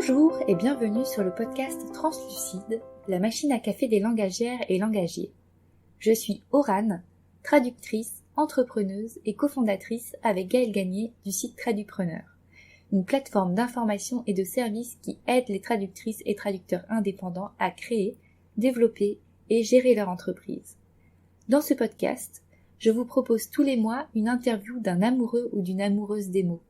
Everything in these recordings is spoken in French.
Bonjour et bienvenue sur le podcast Translucide, la machine à café des langagières et langagiers. Je suis Aurane, traductrice, entrepreneuse et cofondatrice avec Gaëlle Gagné du site Tradupreneur, une plateforme d'information et de services qui aide les traductrices et traducteurs indépendants à créer, développer et gérer leur entreprise. Dans ce podcast, je vous propose tous les mois une interview d'un amoureux ou d'une amoureuse des mots,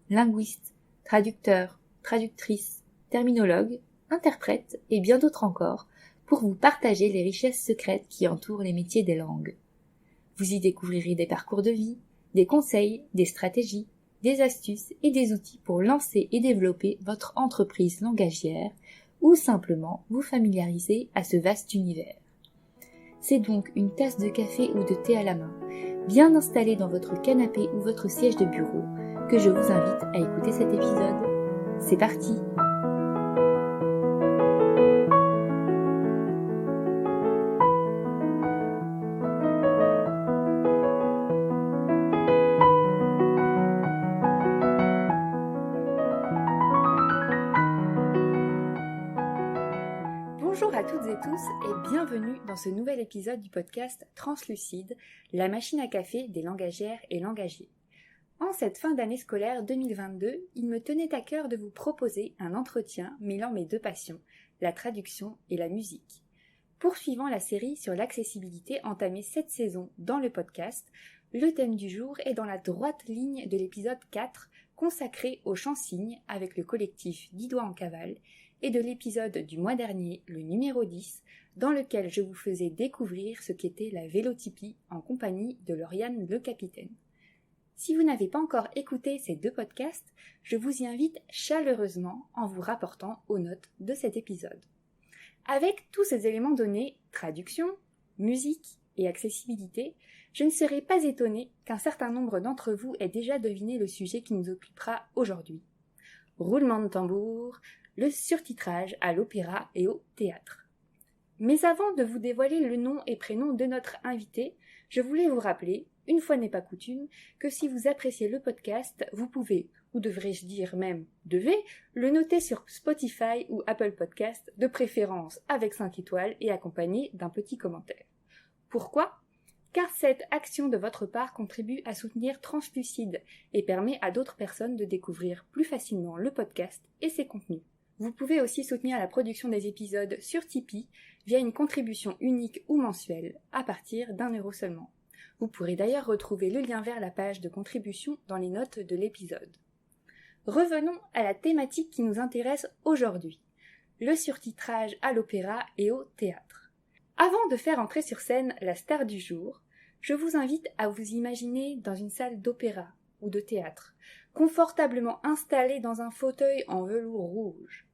linguiste, traducteur, traductrice, terminologue, interprète et bien d'autres encore, pour vous partager les richesses secrètes qui entourent les métiers des langues. Vous y découvrirez des parcours de vie, des conseils, des stratégies, des astuces et des outils pour lancer et développer votre entreprise langagière ou simplement vous familiariser à ce vaste univers. C'est donc une tasse de café ou de thé à la main, bien installée dans votre canapé ou votre siège de bureau, que je vous invite à écouter cet épisode. C'est parti! Bonjour à toutes et tous et bienvenue dans ce nouvel épisode du podcast Translucide, la machine à café des langagières et langagiers. En cette fin d'année scolaire 2022, il me tenait à cœur de vous proposer un entretien mêlant mes deux passions, la traduction et la musique. Poursuivant la série sur l'accessibilité entamée cette saison dans le podcast, le thème du jour est dans la droite ligne de l'épisode 4 consacré aux chants-signes avec le collectif 10 doigts en cavale et de l'épisode du mois dernier, le numéro 10, dans lequel je vous faisais découvrir ce qu'était la vélotypie en compagnie de Lauriane Le Capitaine. Si vous n'avez pas encore écouté ces deux podcasts, je vous y invite chaleureusement en vous rapportant aux notes de cet épisode. Avec tous ces éléments donnés, traduction, musique et accessibilité, je ne serais pas étonnée qu'un certain nombre d'entre vous aient déjà deviné le sujet qui nous occupera aujourd'hui. Roulement de tambour, le surtitrage à l'opéra et au théâtre. Mais avant de vous dévoiler le nom et prénom de notre invité, je voulais vous rappeler, une fois n'est pas coutume, que si vous appréciez le podcast, vous pouvez, ou devrais-je dire même devez, le noter sur Spotify ou Apple Podcast, de préférence avec 5 étoiles et accompagné d'un petit commentaire. Pourquoi ? Car cette action de votre part contribue à soutenir Translucide et permet à d'autres personnes de découvrir plus facilement le podcast et ses contenus. Vous pouvez aussi soutenir la production des épisodes sur Tipeee via une contribution unique ou mensuelle à partir d'€1 seulement. Vous pourrez d'ailleurs retrouver le lien vers la page de contribution dans les notes de l'épisode. Revenons à la thématique qui nous intéresse aujourd'hui, le surtitrage à l'opéra et au théâtre. Avant de faire entrer sur scène la star du jour, je vous invite à vous imaginer dans une salle d'opéra ou de théâtre, confortablement installé dans un fauteuil en velours rouge.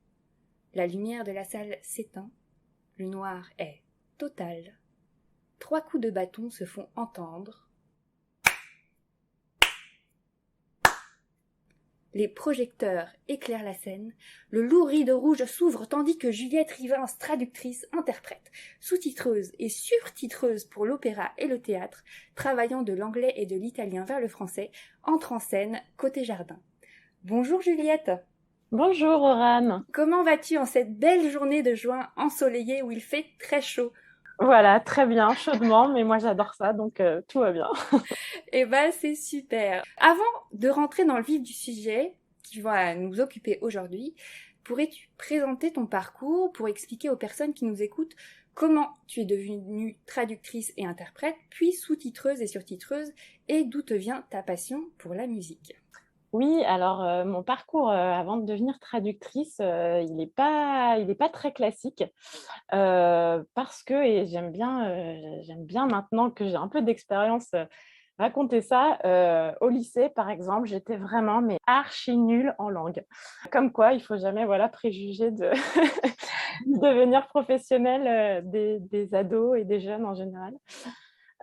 La lumière de la salle s'éteint, le noir est total. 3 coups de bâton se font entendre. Les projecteurs éclairent la scène, le lourd rideau rouge s'ouvre tandis que Juliette Rivens, traductrice, interprète, sous-titreuse et surtitreuse pour l'opéra et le théâtre, travaillant de l'anglais et de l'italien vers le français, entre en scène côté jardin. Bonjour Juliette. Bonjour Aurane. Comment vas-tu en cette belle journée de juin ensoleillée où il fait très chaud ? Voilà, très bien, chaudement, mais moi j'adore ça, donc tout va bien. Eh ben, c'est super. Avant de rentrer dans le vif du sujet qui va nous occuper aujourd'hui, pourrais-tu présenter ton parcours pour expliquer aux personnes qui nous écoutent comment tu es devenue traductrice et interprète, puis sous-titreuse et surtitreuse, et d'où te vient ta passion pour la musique ? Oui, alors mon parcours avant de devenir traductrice, il est pas très classique parce que, et j'aime bien maintenant que j'ai un peu d'expérience, raconter ça. Au lycée, par exemple, j'étais vraiment mais archi nulle en langue. Comme quoi, il faut jamais préjuger de du devenir professionnel des ados et des jeunes en général.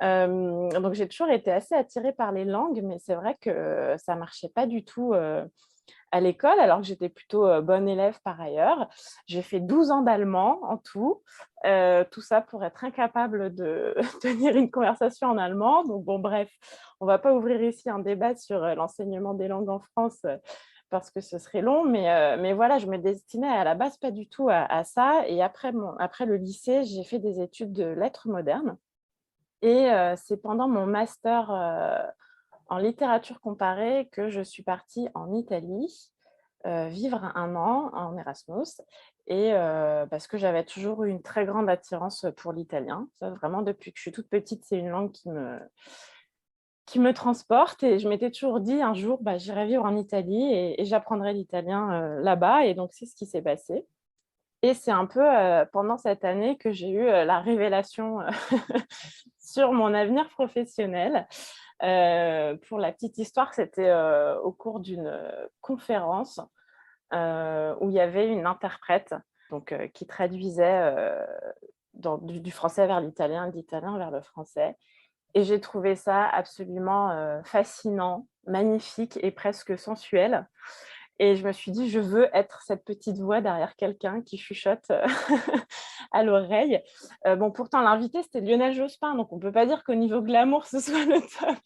Donc j'ai toujours été assez attirée par les langues, mais c'est vrai que ça marchait pas du tout à l'école, alors que j'étais plutôt bonne élève par ailleurs. J'ai fait 12 ans d'allemand en tout ça pour être incapable de tenir une conversation en allemand. Donc bon, bref, on va pas ouvrir ici un débat sur l'enseignement des langues en France, parce que ce serait long, mais voilà, je me destinais à la base pas du tout à ça. Et après le lycée, j'ai fait des études de lettres modernes. Et c'est pendant mon master en littérature comparée que je suis partie en Italie vivre 1 an en Erasmus. Et parce que j'avais toujours eu une très grande attirance pour l'italien. Ça, vraiment, depuis que je suis toute petite, c'est une langue qui me transporte. Et je m'étais toujours dit, un jour, bah, j'irai vivre en Italie et j'apprendrai l'italien là-bas. Et donc, c'est ce qui s'est passé. Et c'est un peu pendant cette année que j'ai eu la révélation sur mon avenir professionnel. Pour la petite histoire, c'était au cours d'une conférence où il y avait une interprète donc, qui traduisait du français vers l'italien, de l'italien vers le français. Et j'ai trouvé ça absolument fascinant, magnifique et presque sensuel. Et je me suis dit, je veux être cette petite voix derrière quelqu'un qui chuchote à l'oreille. Bon, pourtant, l'invité, c'était Lionel Jospin, donc on ne peut pas dire qu'au niveau glamour, ce soit le top.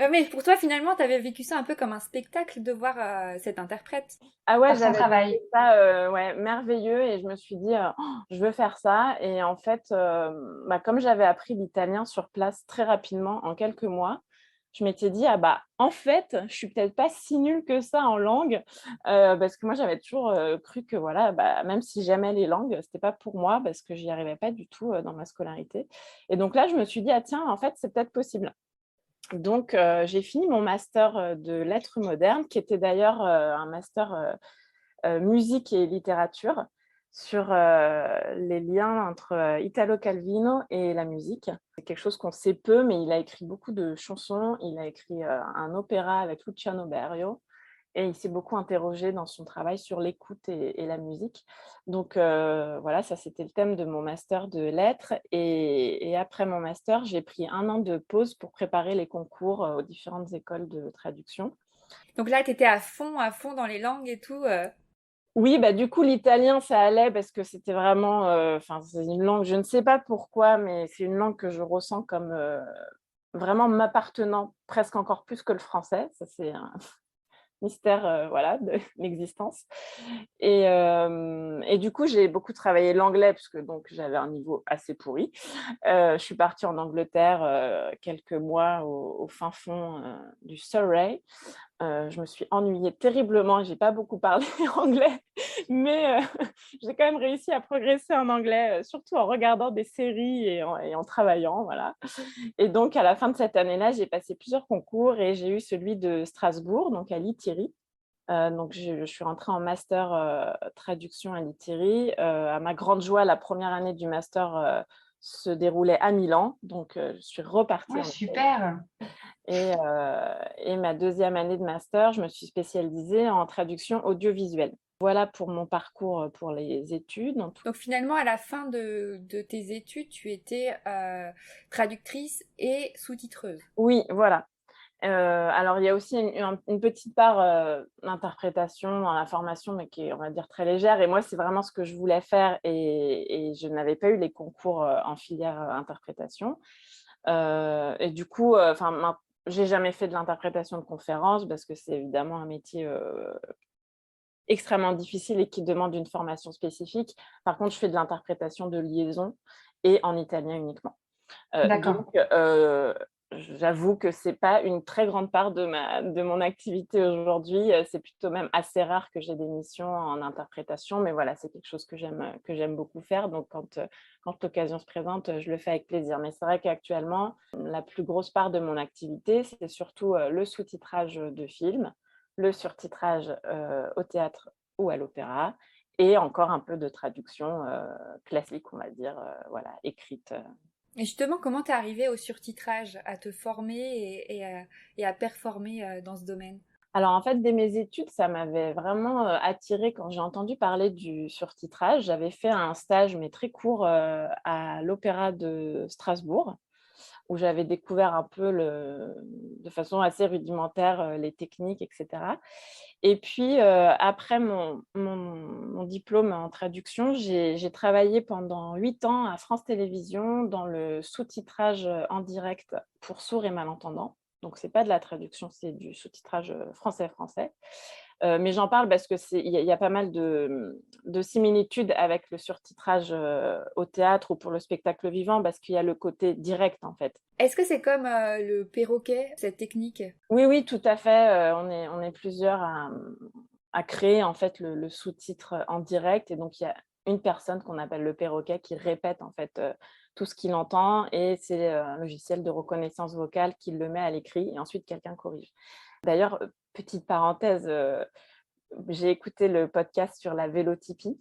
Mais pour toi, finalement, tu avais vécu ça un peu comme un spectacle de voir cette interprète Ah ouais, faire son j'avais travail. trouvé ça ouais, merveilleux et je me suis dit, oh, je veux faire ça. Et en fait, bah, comme j'avais appris l'italien sur place très rapidement, en quelques mois, je m'étais dit, ah bah, en fait, je suis peut-être pas si nulle que ça en langue, parce que moi, j'avais toujours cru que, voilà, bah, même si j'aimais les langues, c'était pas pour moi, parce que j'y arrivais pas du tout dans ma scolarité. Et donc là, je me suis dit, ah tiens, en fait, c'est peut-être possible. Donc, j'ai fini mon master de lettres modernes, qui était d'ailleurs un master musique et littérature, sur les liens entre Italo Calvino et la musique. C'est quelque chose qu'on sait peu, mais il a écrit beaucoup de chansons. Il a écrit un opéra avec Luciano Berio. Et il s'est beaucoup interrogé dans son travail sur l'écoute et la musique. Donc voilà, ça c'était le thème de mon master de lettres. Et après mon master, j'ai pris 1 an de pause pour préparer les concours aux différentes écoles de traduction. Donc là, tu étais à fond dans les langues et tout. Oui, bah, du coup, l'italien, ça allait parce que c'était vraiment, c'est une langue, je ne sais pas pourquoi, mais c'est une langue que je ressens comme vraiment m'appartenant presque encore plus que le français. Ça, c'est un mystère voilà, de l'existence. Et du coup, j'ai beaucoup travaillé l'anglais parce que donc, j'avais un niveau assez pourri. Je suis partie en Angleterre quelques mois au fin fond du Surrey. Je me suis ennuyée terriblement et j'ai pas beaucoup parlé anglais, mais j'ai quand même réussi à progresser en anglais, surtout en regardant des séries et en travaillant, voilà. Et donc, à la fin de cette année-là, j'ai passé plusieurs concours et j'ai eu celui de Strasbourg, donc à l'ITIRI. Donc, je suis rentrée en master traduction à l'ITIRI. À ma grande joie, la première année du master se déroulait à Milan, donc je suis repartie Ouais, en Italie. super. Et ma deuxième année de master, je me suis spécialisée en traduction audiovisuelle. Voilà pour mon parcours pour les études. Donc finalement, à la fin de tes études, tu étais traductrice et sous-titreuse. Oui, voilà. Alors, il y a aussi une petite part d'interprétation dans la formation, mais qui est, on va dire, très légère. Et moi, c'est vraiment ce que je voulais faire et je n'avais pas eu les concours en filière interprétation. Et du coup, j'ai jamais fait de l'interprétation de conférences parce que c'est évidemment un métier extrêmement difficile et qui demande une formation spécifique. Par contre, je fais de l'interprétation de liaison et en italien uniquement. D'accord. Donc, j'avoue que c'est pas une très grande part de mon activité aujourd'hui. C'est plutôt même assez rare que j'ai des missions en interprétation, mais voilà, c'est quelque chose que j'aime beaucoup faire. Donc, quand l'occasion se présente, je le fais avec plaisir. Mais c'est vrai qu'actuellement, la plus grosse part de mon activité, c'est surtout le sous-titrage de films, le surtitrage au théâtre ou à l'opéra, et encore un peu de traduction classique, on va dire, voilà, écrite. Et justement, comment t'es arrivée au surtitrage, à te former et à performer dans ce domaine? Alors en fait, dès mes études, ça m'avait vraiment attirée quand j'ai entendu parler du surtitrage. J'avais fait un stage, mais très court, à l'Opéra de Strasbourg, où j'avais découvert un peu de façon assez rudimentaire les techniques, etc. Et puis, après mon diplôme en traduction, j'ai travaillé pendant 8 ans à France Télévisions dans le sous-titrage en direct pour sourds et malentendants. Donc, ce n'est pas de la traduction, c'est du sous-titrage français-français. Mais j'en parle parce que il y a pas mal de similitudes avec le surtitrage au théâtre ou pour le spectacle vivant, parce qu'il y a le côté direct, en fait. Est-ce que c'est comme le perroquet, cette technique? Oui, oui, tout à fait. On est plusieurs à créer en fait le sous-titre en direct. Et donc, il y a une personne qu'on appelle le perroquet qui répète en fait tout ce qu'il entend. Et c'est un logiciel de reconnaissance vocale qui le met à l'écrit et ensuite quelqu'un corrige. D'ailleurs, petite parenthèse, j'ai écouté le podcast sur la vélotypie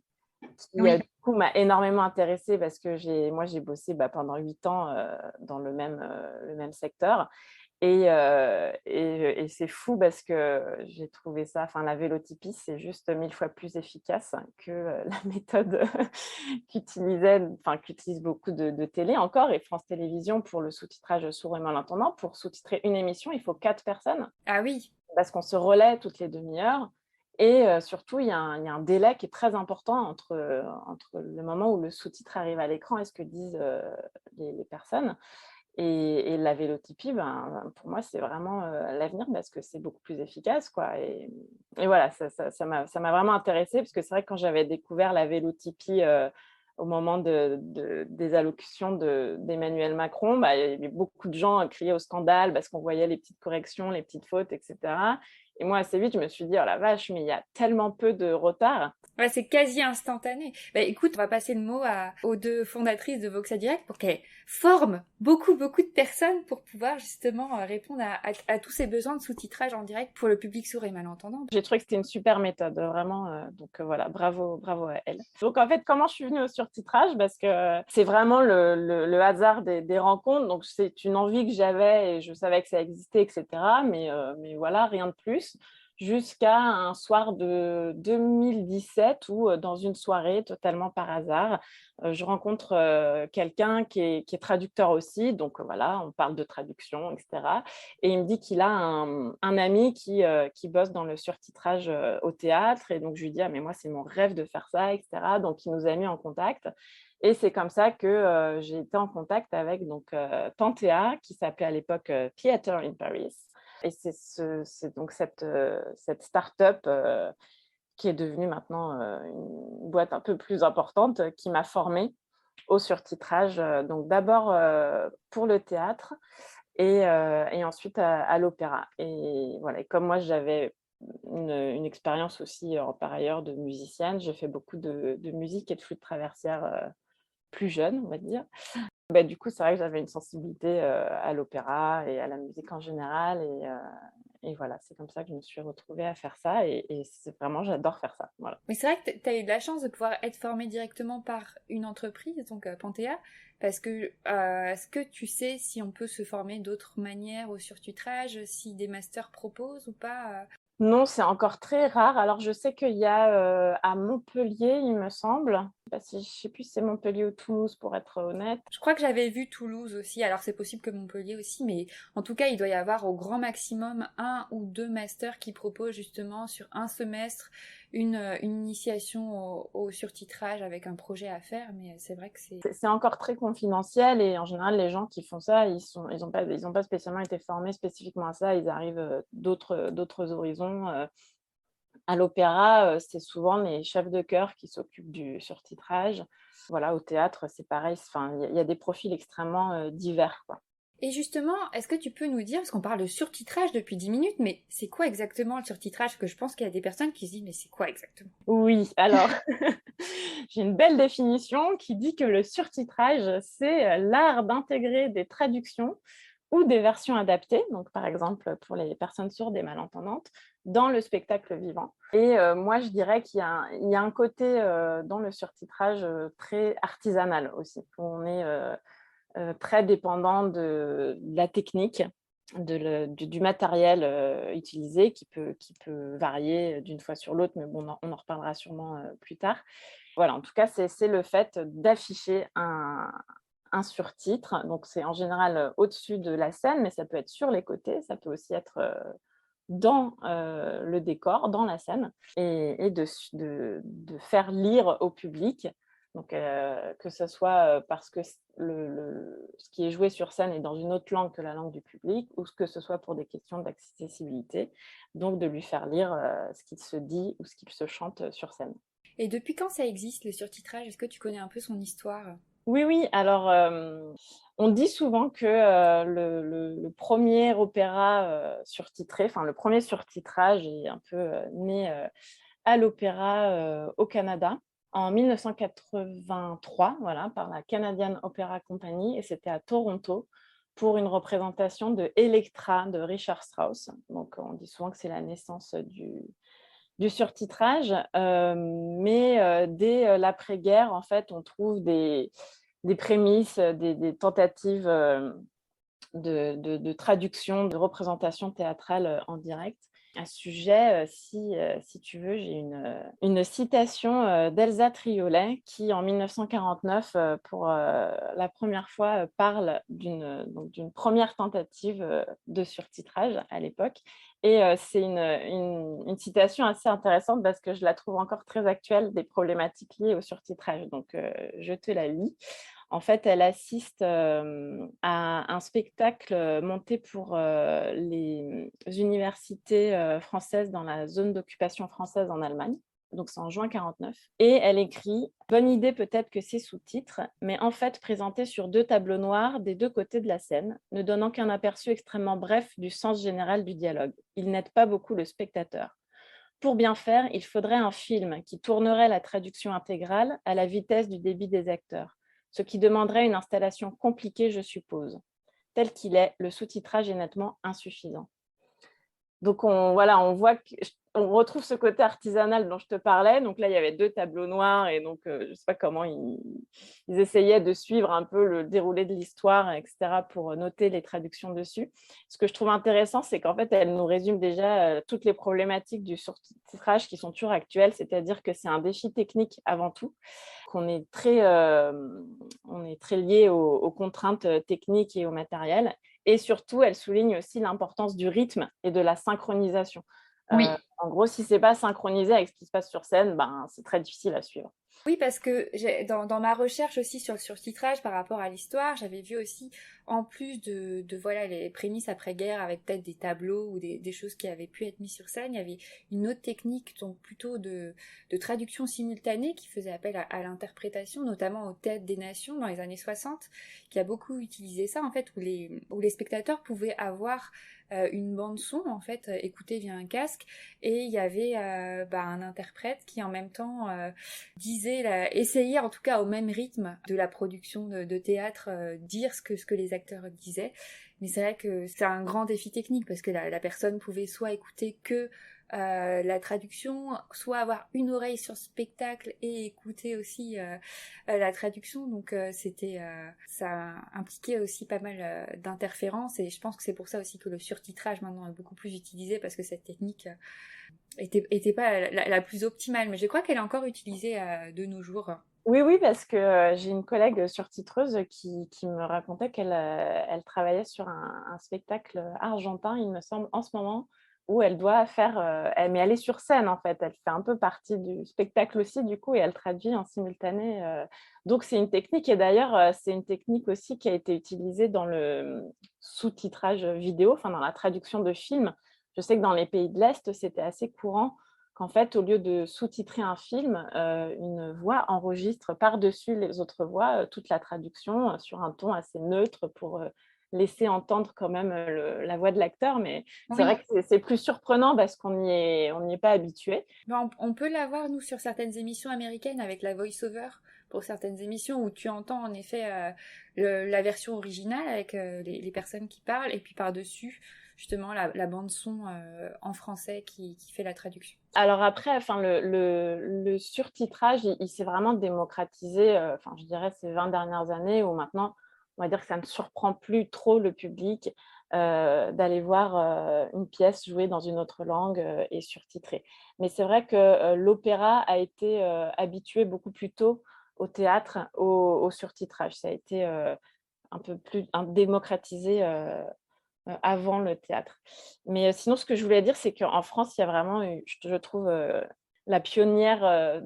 qui, Oui. du coup, m'a énormément intéressée parce que j'ai bossé pendant 8 ans dans le même secteur. Et c'est fou parce que j'ai trouvé ça, enfin la vélotypie, c'est juste 1000 fois plus efficace que la méthode qu'utilise beaucoup de télé encore, et France Télévisions pour le sous-titrage sourd et malentendant. Pour sous-titrer une émission, il faut 4 personnes Ah oui. parce qu'on se relaie toutes les demi-heures. Et surtout, il y a un délai qui est très important entre le moment où le sous-titre arrive à l'écran et ce que disent les personnes. Et la vélotypie, pour moi, c'est vraiment l'avenir parce que c'est beaucoup plus efficace, quoi. Et voilà, ça m'a vraiment intéressée parce que c'est vrai que quand j'avais découvert la vélotypie au moment des allocutions d'Emmanuel Macron, il y avait beaucoup de gens criaient au scandale parce qu'on voyait les petites corrections, les petites fautes, etc. Et moi, assez vite, je me suis dit, oh la vache, mais il y a tellement peu de retard. Ouais, c'est quasi instantané. Bah écoute, on va passer le mot aux deux fondatrices de Voxa Direct pour qu'elles forment beaucoup de personnes pour pouvoir justement répondre à tous ces besoins de sous-titrage en direct pour le public sourd et malentendant. J'ai trouvé que c'était une super méthode, vraiment. Donc voilà, bravo à elle. Donc en fait, comment je suis venue au surtitrage? Parce que c'est vraiment le hasard des rencontres. Donc c'est une envie que j'avais et je savais que ça existait, etc. Mais voilà, rien de plus. Jusqu'à un soir de 2017 où, dans une soirée, totalement par hasard, je rencontre quelqu'un qui est traducteur aussi. Donc voilà, on parle de traduction, etc. Et il me dit qu'il a un ami qui bosse dans le surtitrage au théâtre. Et donc, je lui dis, ah, mais moi, c'est mon rêve de faire ça, etc. Donc, il nous a mis en contact. Et c'est comme ça que j'ai été en contact avec Panthea, qui s'appelait à l'époque Theatre in Paris. Et c'est donc cette start-up qui est devenue maintenant une boîte un peu plus importante qui m'a formée au surtitrage. Donc, d'abord pour le théâtre et ensuite à l'opéra. Et voilà, et comme moi j'avais une expérience aussi par ailleurs de musicienne, j'ai fait beaucoup de musique et de flûte traversière plus jeune, on va dire. Du coup, c'est vrai que j'avais une sensibilité à l'opéra et à la musique en général. Et voilà, c'est comme ça que je me suis retrouvée à faire ça. Et c'est vraiment, j'adore faire ça. Voilà. Mais c'est vrai que tu as eu de la chance de pouvoir être formé directement par une entreprise, donc Panthea, parce que est-ce que tu sais si on peut se former d'autres manières au surtitrage, si des masters proposent ou pas? Non, c'est encore très rare. Alors, je sais qu'il y a à Montpellier, il me semble. Je ne sais plus si c'est Montpellier ou Toulouse, pour être honnête. Je crois que j'avais vu Toulouse aussi, alors c'est possible que Montpellier aussi, mais en tout cas, il doit y avoir au grand maximum un ou deux masters qui proposent justement sur un semestre une initiation au surtitrage avec un projet à faire, mais c'est vrai que C'est encore très confidentiel et en général, les gens qui font ça, ils ont pas spécialement été formés spécifiquement à ça. Ils arrivent d'autres horizons. À l'opéra, c'est souvent les chefs de chœur qui s'occupent du surtitrage. Voilà, au théâtre, c'est pareil. Enfin, il y a des profils extrêmement divers, quoi. Et justement, est-ce que tu peux nous dire, parce qu'on parle de surtitrage depuis 10 minutes, mais c'est quoi exactement le surtitrage? Parce que je pense qu'il y a des personnes qui se disent, mais c'est quoi exactement? Oui, alors, j'ai une belle définition qui dit que le surtitrage, c'est l'art d'intégrer des traductions ou des versions adaptées, donc par exemple pour les personnes sourdes et malentendantes, dans le spectacle vivant. Et moi, je dirais il y a un côté dans le surtitrage très artisanal aussi. On est très dépendant de la technique, du matériel utilisé qui peut varier d'une fois sur l'autre, mais bon, on en reparlera sûrement plus tard. Voilà, en tout cas, c'est le fait d'afficher un surtitre. Donc, c'est en général au-dessus de la scène, mais ça peut être sur les côtés, ça peut aussi être dans le décor, dans la scène, et de faire lire au public Donc, que ce soit parce que ce qui est joué sur scène est dans une autre langue que la langue du public, ou que ce soit pour des questions d'accessibilité, donc de lui faire lire ce qu'il se dit ou ce qu'il se chante sur scène. Et depuis quand ça existe, le surtitrage? Est-ce que tu connais un peu son histoire? Oui, oui. Alors, on dit souvent que le premier opéra surtitré, enfin le premier surtitrage est un peu né à l'opéra au Canada en 1983, voilà, par la Canadian Opera Company, et c'était à Toronto pour une représentation de Electra de Richard Strauss. Donc, on dit souvent que c'est la naissance du surtitrage, mais dès l'après-guerre, en fait, on trouve des prémices, des tentatives de traduction, de représentation théâtrale en direct. À ce sujet, si tu veux, j'ai une citation d'Elsa Triolet qui, en 1949, pour la première fois, parle d'une première tentative de surtitrage à l'époque. Et c'est une citation assez intéressante parce que je la trouve encore très actuelle des problématiques liées au surtitrage. Donc, je te la lis. En fait, elle assiste à un spectacle monté pour les universités françaises dans la zone d'occupation française en Allemagne. Donc, c'est en juin 1949. Et elle écrit « Bonne idée peut-être que ces sous-titres, mais en fait présentés sur 2 tableaux noirs des 2 côtés de la scène, ne donnant qu'un aperçu extrêmement bref du sens général du dialogue. Ils n'aident pas beaucoup le spectateur. Pour bien faire, il faudrait un film qui tournerait la traduction intégrale à la vitesse du débit des acteurs, ce qui demanderait une installation compliquée, je suppose. Tel qu'il est, le sous-titrage est nettement insuffisant. » Donc, on voit qu'on retrouve ce côté artisanal dont je te parlais. Donc là, il y avait 2 tableaux noirs et donc, je ne sais pas comment ils essayaient de suivre un peu le déroulé de l'histoire, etc., pour noter les traductions dessus. Ce que je trouve intéressant, c'est qu'en fait, elle nous résume déjà toutes les problématiques du surtitrage qui sont toujours actuelles, c'est-à-dire que c'est un défi technique avant tout, qu'on est on est très lié aux contraintes techniques et au matériel. Et surtout, elle souligne aussi l'importance du rythme et de la synchronisation. Oui. En gros, si ce n'est pas synchronisé avec ce qui se passe sur scène, c'est très difficile à suivre. Oui, parce que dans ma recherche aussi sur le surtitrage par rapport à l'histoire, j'avais vu aussi, en plus de voilà les prémices après-guerre avec peut-être des tableaux ou des choses qui avaient pu être mises sur scène, il y avait une autre technique, donc plutôt de traduction simultanée qui faisait appel à l'interprétation, notamment au Théâtre des Nations dans les années 60, qui a beaucoup utilisé ça en fait, où les spectateurs pouvaient avoir une bande son en fait écoutée via un casque, et il y avait un interprète qui en même temps essayait en tout cas au même rythme de la production de théâtre dire ce que les acteurs disaient. Mais c'est vrai que c'est un grand défi technique parce que la personne pouvait soit écouter que la traduction, soit avoir une oreille sur le spectacle et écouter aussi la traduction. Donc ça impliquait aussi pas mal d'interférences, et je pense que c'est pour ça aussi que le surtitrage maintenant est beaucoup plus utilisé, parce que cette technique était pas la plus optimale, mais je crois qu'elle est encore utilisée de nos jours. Oui, oui, parce que j'ai une collègue surtitreuse qui me racontait qu'elle elle travaillait sur un spectacle argentin, il me semble, en ce moment, où elle doit faire, mais elle est sur scène en fait, elle fait un peu partie du spectacle aussi du coup, et elle traduit en simultané. Donc c'est une technique, et d'ailleurs c'est une technique aussi qui a été utilisée dans le sous-titrage vidéo, enfin dans la traduction de films. Je sais que dans les pays de l'Est, c'était assez courant qu'en fait, au lieu de sous-titrer un film, une voix enregistre par-dessus les autres voix toute la traduction sur un ton assez neutre pour laisser entendre quand même la voix de l'acteur. Mais c'est Oui, vrai que c'est plus surprenant parce qu'on n'y est pas habitué. on peut l'avoir nous sur certaines émissions américaines avec la voice-over, pour certaines émissions où tu entends en effet la version originale avec les personnes qui parlent, et puis par-dessus justement la bande son en français qui fait la traduction. Alors après, enfin, le surtitrage, il s'est vraiment démocratisé, enfin, je dirais, ces 20 dernières années, où maintenant, on va dire que ça ne surprend plus trop le public d'aller voir une pièce jouée dans une autre langue et surtitrée. Mais c'est vrai que l'opéra a été habitué beaucoup plus tôt au théâtre, au surtitrage. Ça a été un peu plus démocratisé avant le théâtre. Mais sinon, ce que je voulais dire, c'est qu'en France, il y a vraiment eu, je trouve, la pionnière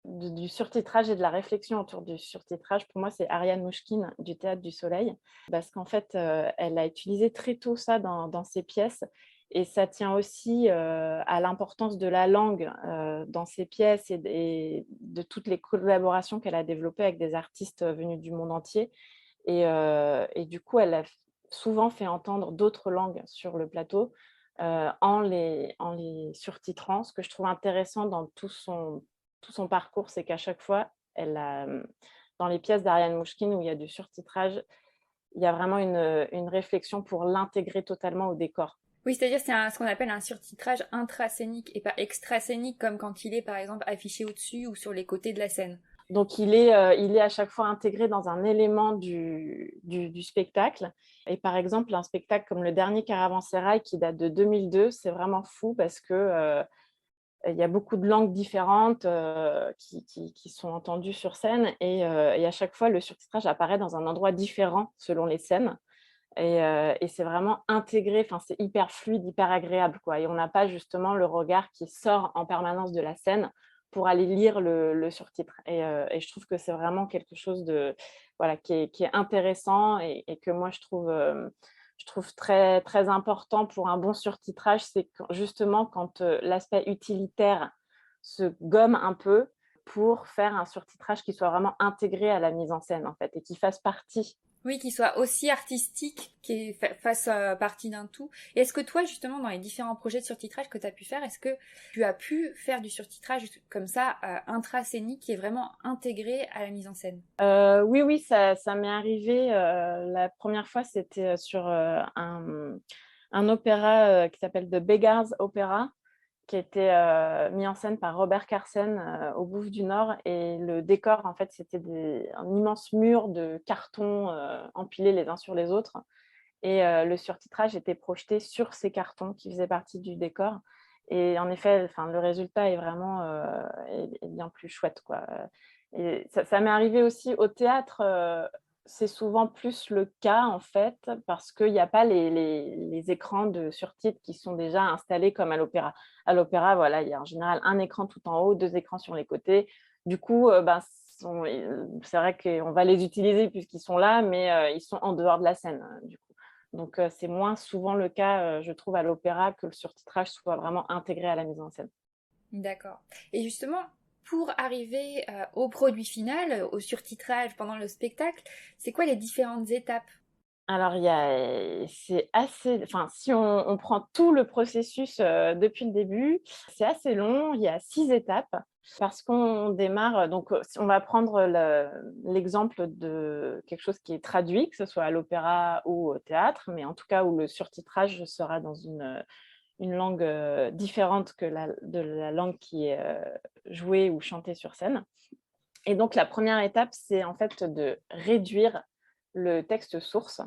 du surtitrage et de la réflexion autour du surtitrage, pour moi, c'est Ariane Mouchkine du Théâtre du Soleil. Parce qu'en fait, elle a utilisé très tôt ça dans ses pièces. Et ça tient aussi à l'importance de la langue dans ses pièces et de toutes les collaborations qu'elle a développées avec des artistes venus du monde entier. Et du coup, elle a souvent fait entendre d'autres langues sur le plateau en les surtitrant. Ce que je trouve intéressant dans tout son parcours, c'est qu'à chaque fois, dans les pièces d'Ariane Mouchkine où il y a du surtitrage, il y a vraiment une réflexion pour l'intégrer totalement au décor. Oui, c'est-à-dire c'est ce qu'on appelle un surtitrage intrascénique et pas extrascénique comme quand il est par exemple affiché au-dessus ou sur les côtés de la scène. Donc, il est à chaque fois intégré dans un élément du spectacle. Et par exemple, un spectacle comme le dernier Caravansérail qui date de 2002, c'est vraiment fou parce que il y a beaucoup de langues différentes qui sont entendues sur scène et à chaque fois, le surtitrage apparaît dans un endroit différent selon les scènes. Et c'est vraiment intégré, enfin, c'est hyper fluide, hyper agréable, quoi. Et on n'a pas justement le regard qui sort en permanence de la scène pour aller lire le surtitre. Et je trouve que c'est vraiment quelque chose voilà, qui est intéressant et que moi, je trouve très, très important pour un bon surtitrage. C'est justement quand l'aspect utilitaire se gomme un peu pour faire un surtitrage qui soit vraiment intégré à la mise en scène, en fait, et qui fasse partie. Oui, qu'il soit aussi artistique, qu'il fasse partie d'un tout. Et est-ce que toi, justement, dans les différents projets de surtitrage que tu as pu faire, est-ce que tu as pu faire du surtitrage comme ça, intrascénique, qui est vraiment intégré à la mise en scène? Oui, oui, ça m'est arrivé. La première fois, c'était sur un opéra qui s'appelle The Beggars Opera, qui a été mis en scène par Robert Carsen au Bouffe du Nord. Et le décor, en fait, c'était un immense mur de cartons empilés les uns sur les autres. Et le surtitrage était projeté sur ces cartons qui faisaient partie du décor. Et en effet, enfin, le résultat est vraiment est bien plus chouette, quoi. Et ça m'est arrivé aussi au théâtre. C'est souvent plus le cas, en fait, parce qu'il n'y a pas les écrans de surtitres qui sont déjà installés comme à l'opéra. À l'opéra, voilà, il y a en général un écran tout en haut, deux écrans sur les côtés. Du coup, ben, c'est vrai qu'on va les utiliser puisqu'ils sont là, mais ils sont en dehors de la scène, du coup. Donc, c'est moins souvent le cas, je trouve, à l'opéra que le surtitrage soit vraiment intégré à la mise en scène. D'accord. Et justement, pour arriver au produit final, au surtitrage pendant le spectacle, c'est quoi les différentes étapes? Alors, c'est assez, enfin, si on prend tout le processus depuis le début, c'est assez long. Il y a 6 étapes parce qu'on démarre. Donc, on va prendre l'exemple de quelque chose qui est traduit, que ce soit à l'opéra ou au théâtre, mais en tout cas où le surtitrage sera dans une langue différente de la langue qui est jouée ou chantée sur scène. Et donc, la première étape, c'est en fait de réduire le texte source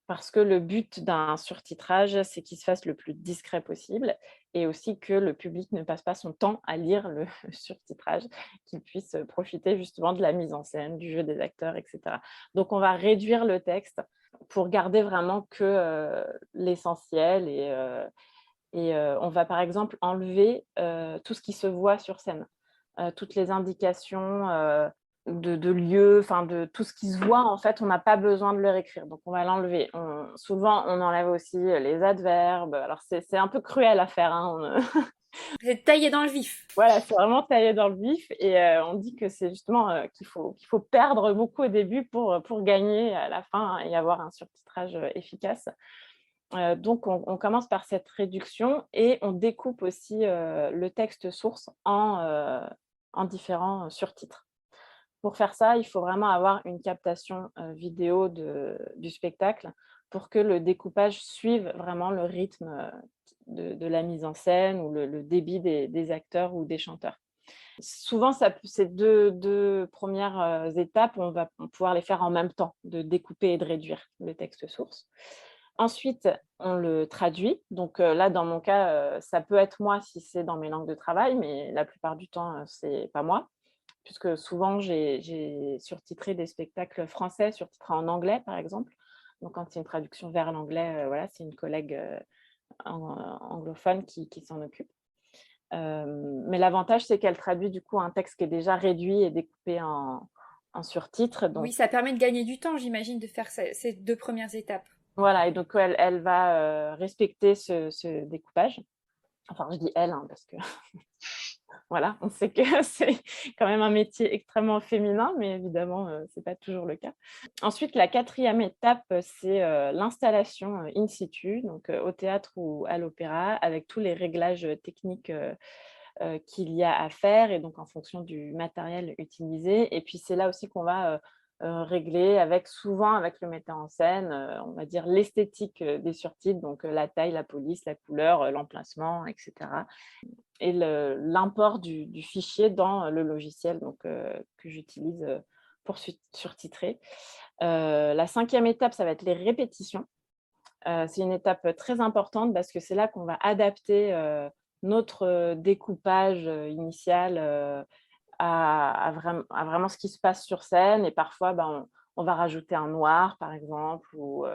parce que le but d'un surtitrage, c'est qu'il se fasse le plus discret possible et aussi que le public ne passe pas son temps à lire le surtitrage, qu'il puisse profiter justement de la mise en scène, du jeu des acteurs, etc. Donc, on va réduire le texte pour garder vraiment que l'essentiel et on va par exemple enlever tout ce qui se voit sur scène, toutes les indications de lieux, enfin de tout ce qui se voit, en fait, on n'a pas besoin de le réécrire. Donc on va l'enlever. Souvent, on enlève aussi les adverbes. Alors c'est un peu cruel à faire, hein. C'est taillé dans le vif. Voilà, c'est vraiment taillé dans le vif et on dit que c'est justement qu'il faut perdre beaucoup au début pour gagner à la fin et avoir un surtitrage efficace. Donc, on commence par cette réduction et on découpe aussi le texte source en différents surtitres. Pour faire ça, il faut vraiment avoir une captation vidéo du spectacle pour que le découpage suive vraiment le rythme de la mise en scène ou le débit des acteurs ou des chanteurs. Souvent, ces deux premières étapes, on va pouvoir les faire en même temps, de découper et de réduire le texte source. Ensuite, on le traduit. Donc là, dans mon cas, ça peut être moi si c'est dans mes langues de travail, mais la plupart du temps, c'est pas moi, puisque souvent, j'ai surtitré des spectacles français, surtitrés en anglais, par exemple. Donc quand c'est une traduction vers l'anglais, voilà, c'est une collègue anglophone qui s'en occupe. Mais l'avantage, c'est qu'elle traduit du coup un texte qui est déjà réduit et découpé en surtitres. Oui, Donc ça permet de gagner du temps, j'imagine, de faire ces 2 premières étapes. voilà, et donc elle va respecter ce découpage. Enfin, je dis elle, hein, parce que voilà, on sait que c'est quand même un métier extrêmement féminin, mais évidemment, ce n'est pas toujours le cas. Ensuite, la quatrième étape, c'est l'installation in situ, donc au théâtre ou à l'opéra, avec tous les réglages techniques qu'il y a à faire, et donc en fonction du matériel utilisé. Et puis, c'est là aussi qu'on va régler souvent avec le metteur en scène, on va dire l'esthétique des surtitres, donc la taille, la police, la couleur, l'emplacement, etc. Et l'import du fichier dans le logiciel donc, que j'utilise pour surtitrer. La cinquième étape, ça va être les répétitions. C'est une étape très importante parce que c'est là qu'on va adapter notre découpage initial à vraiment ce qui se passe sur scène. Et parfois, on va rajouter un noir, par exemple, ou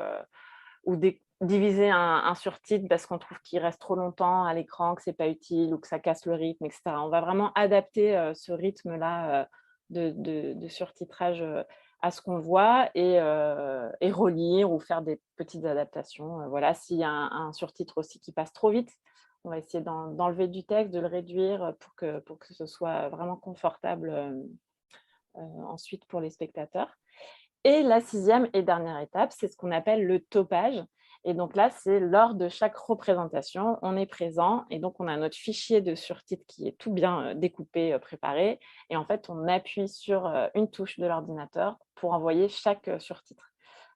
diviser un surtitre parce qu'on trouve qu'il reste trop longtemps à l'écran, que c'est pas utile ou que ça casse le rythme, etc. On va vraiment adapter ce rythme-là de surtitrage à ce qu'on voit, et relire ou faire des petites adaptations. Voilà, s'il y a un surtitre aussi qui passe trop vite, on va essayer d'enlever du texte, de le réduire pour que ce soit vraiment confortable ensuite pour les spectateurs. Et la sixième et dernière étape, c'est ce qu'on appelle le topage. Et donc là, c'est lors de chaque représentation, on est présent et donc on a notre fichier de surtitre qui est tout bien découpé, préparé. Et en fait, on appuie sur une touche de l'ordinateur pour envoyer chaque surtitre.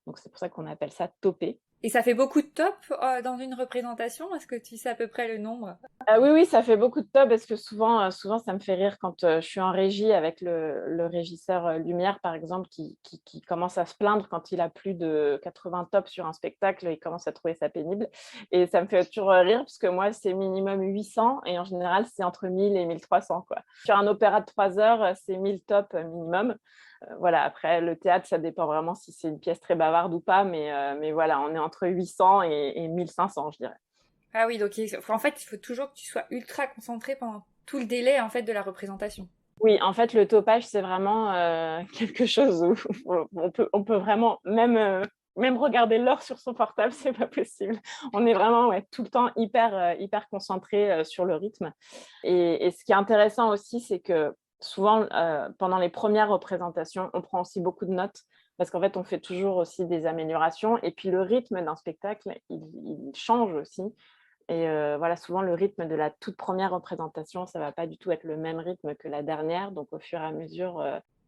Donc c'est pour ça qu'on appelle ça toper. Et ça fait beaucoup de tops dans une représentation? Est-ce que tu sais à peu près le nombre? Oui, oui, ça fait beaucoup de top parce que souvent, ça me fait rire quand je suis en régie avec le régisseur lumière, par exemple, qui commence à se plaindre quand il a plus de 80 tops sur un spectacle. Il commence à trouver ça pénible. Et ça me fait toujours rire parce que moi, c'est minimum 800 et en général, c'est entre 1000 et 1300, quoi. Sur un opéra de 3 heures, c'est 1000 tops minimum. Voilà, après, le théâtre, ça dépend vraiment si c'est une pièce très bavarde ou pas, mais voilà, on est entre 800 et 1500, je dirais. Ah oui, donc en fait, il faut toujours que tu sois ultra concentré pendant tout le délai en fait de la représentation. Oui, en fait, le topage, c'est vraiment quelque chose où on peut vraiment, même regarder l'heure sur son portable, c'est pas possible. On est vraiment tout le temps hyper concentré sur le rythme. Et ce qui est intéressant aussi, c'est que souvent, pendant les premières représentations, on prend aussi beaucoup de notes parce qu'en fait, on fait toujours aussi des améliorations. Et puis, le rythme d'un spectacle, il change aussi. Et voilà, souvent, le rythme de la toute première représentation, ça va pas du tout être le même rythme que la dernière. Donc, au fur et à mesure,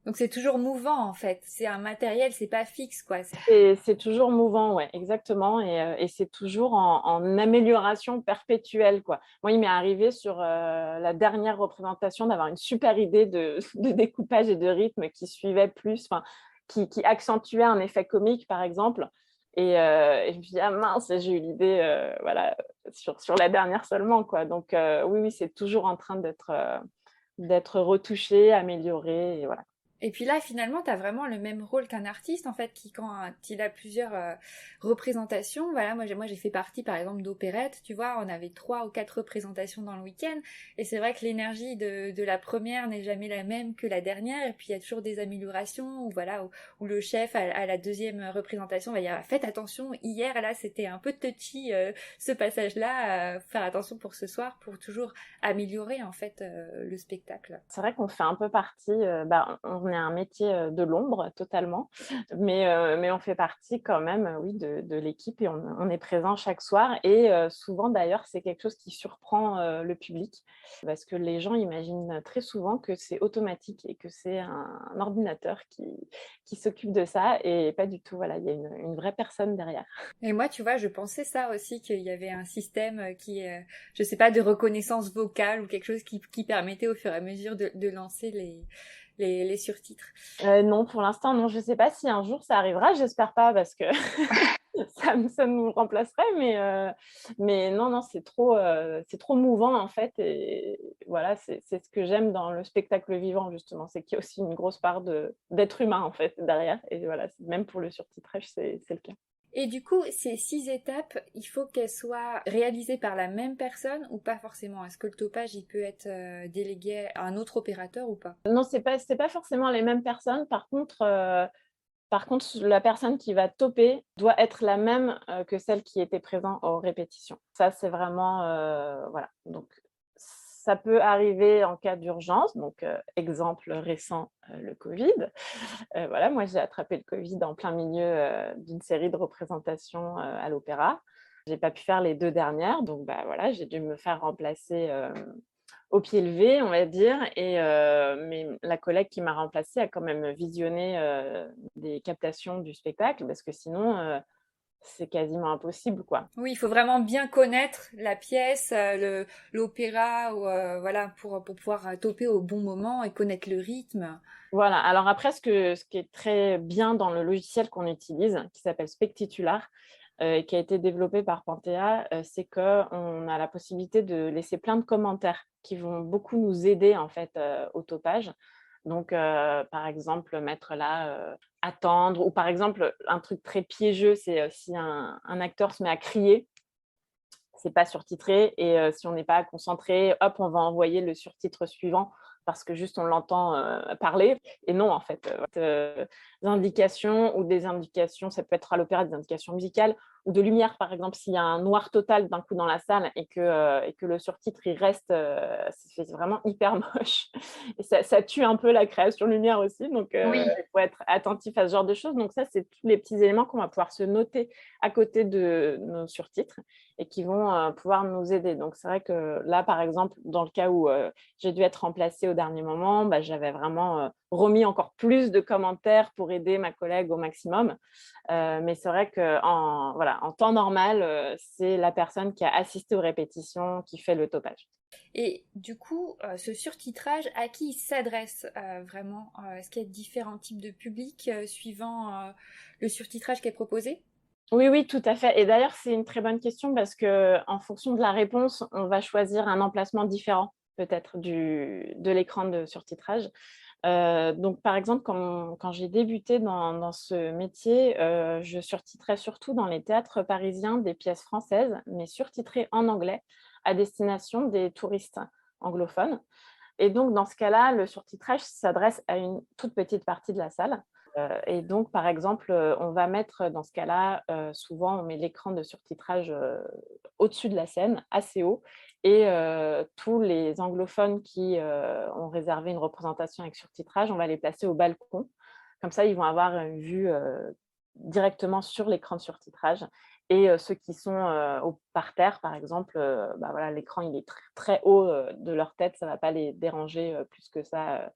Donc c'est toujours mouvant en fait. C'est un matériel, c'est pas fixe quoi. c'est toujours mouvant, ouais, exactement. Et c'est toujours en amélioration perpétuelle, quoi. Moi, il m'est arrivé sur la dernière représentation d'avoir une super idée de découpage et de rythme qui suivait plus, enfin, qui accentuait un effet comique, par exemple. Et je me suis dit, ah mince, j'ai eu l'idée voilà, sur la dernière seulement, quoi. Donc, oui, oui, c'est toujours en train d'être retouché, amélioré, et voilà. Et puis là, finalement, tu as vraiment le même rôle qu'un artiste, en fait, qui, quand il a plusieurs représentations, voilà, moi j'ai fait partie, par exemple, d'opérettes, tu vois, on avait 3 ou 4 représentations dans le week-end, et c'est vrai que l'énergie de la première n'est jamais la même que la dernière, et puis il y a toujours des améliorations, ou voilà, où le chef, à la deuxième représentation, va dire, faites attention, hier, là, c'était un peu touchy, ce passage-là, faire attention pour ce soir, pour toujours améliorer, en fait, le spectacle. C'est vrai qu'on fait un peu partie, on est un métier de l'ombre totalement, mais on fait partie quand même, oui, de l'équipe, et on est présent chaque soir. Et souvent d'ailleurs, c'est quelque chose qui surprend le public parce que les gens imaginent très souvent que c'est automatique et que c'est un ordinateur qui s'occupe de ça, et pas du tout. Voilà, il y a une vraie personne derrière. Et moi, tu vois, je pensais ça aussi, qu'il y avait un système je sais pas, de reconnaissance vocale ou quelque chose qui permettait au fur et à mesure de lancer les surtitres. Non, pour l'instant, non. Je ne sais pas si un jour ça arrivera. J'espère pas parce que ça nous remplacerait. Mais non, non, c'est trop mouvant en fait. Et voilà, c'est ce que j'aime dans le spectacle vivant justement, c'est qu'il y a aussi une grosse part d'être humain en fait derrière. Et voilà, même pour le surtitrage, c'est le cas. Et du coup, ces 6 étapes, il faut qu'elles soient réalisées par la même personne ou pas forcément? Est-ce que le topage, il peut être délégué à un autre opérateur ou pas? Non, c'est pas forcément les mêmes personnes. Par contre, la personne qui va toper doit être la même que celle qui était présente aux répétitions. Ça, c'est vraiment, voilà. Donc, ça peut arriver en cas d'urgence. Donc, exemple récent, le Covid. Voilà, moi, j'ai attrapé le Covid en plein milieu d'une série de représentations à l'opéra. J'ai pas pu faire les 2 dernières, donc bah, voilà, j'ai dû me faire remplacer au pied levé, on va dire. Mais la collègue qui m'a remplacée a quand même visionné des captations du spectacle parce que sinon, c'est quasiment impossible, quoi. Oui, il faut vraiment bien connaître la pièce, l'opéra, ou, voilà, pour pouvoir toper au bon moment et connaître le rythme. Voilà. Alors après, ce qui est très bien dans le logiciel qu'on utilise, qui s'appelle Spectitular, et qui a été développé par Panthea, c'est qu'on a la possibilité de laisser plein de commentaires qui vont beaucoup nous aider en fait au topage. Donc, par exemple, mettre là attendre, ou par exemple, un truc très piégeux, c'est si un acteur se met à crier, c'est pas surtitré, et si on n'est pas concentré, hop, on va envoyer le surtitre suivant parce que juste on l'entend parler. Et non, en fait, des indications, ou des indications, ça peut être à l'opéra des indications musicales ou de lumière, par exemple, s'il y a un noir total d'un coup dans la salle et que le surtitre il reste, c'est vraiment hyper moche. Et ça tue un peu la création lumière aussi, donc Oui. il faut être attentif à ce genre de choses. Donc ça, c'est tous les petits éléments qu'on va pouvoir se noter à côté de nos surtitres et qui vont pouvoir nous aider. Donc, c'est vrai que là, par exemple, dans le cas où j'ai dû être remplacée au dernier moment, bah, j'avais vraiment remis encore plus de commentaires pour aider ma collègue au maximum. Mais c'est vrai qu'en en temps normal, c'est la personne qui a assisté aux répétitions qui fait le topage. Et du coup, ce surtitrage, à qui il s'adresse vraiment? Est-ce qu'il y a différents types de publics suivant le surtitrage qui est proposé? Oui, oui, tout à fait. Et d'ailleurs, c'est une très bonne question parce qu'en fonction de la réponse, on va choisir un emplacement différent peut-être de l'écran de surtitrage. Donc, par exemple, quand j'ai débuté dans ce métier, je surtitrais surtout dans les théâtres parisiens des pièces françaises, mais surtitrées en anglais à destination des touristes anglophones. Et donc, dans ce cas-là, le surtitrage s'adresse à une toute petite partie de la salle. Et donc, par exemple, on va mettre dans ce cas-là, souvent, on met l'écran de surtitrage au-dessus de la scène, assez haut. Et tous les anglophones qui ont réservé une représentation avec surtitrage, on va les placer au balcon. Comme ça, ils vont avoir une vue directement sur l'écran de surtitrage. Et ceux qui sont au parterre, par exemple, bah voilà, l'écran il est très haut de leur tête, ça ne va pas les déranger plus que ça.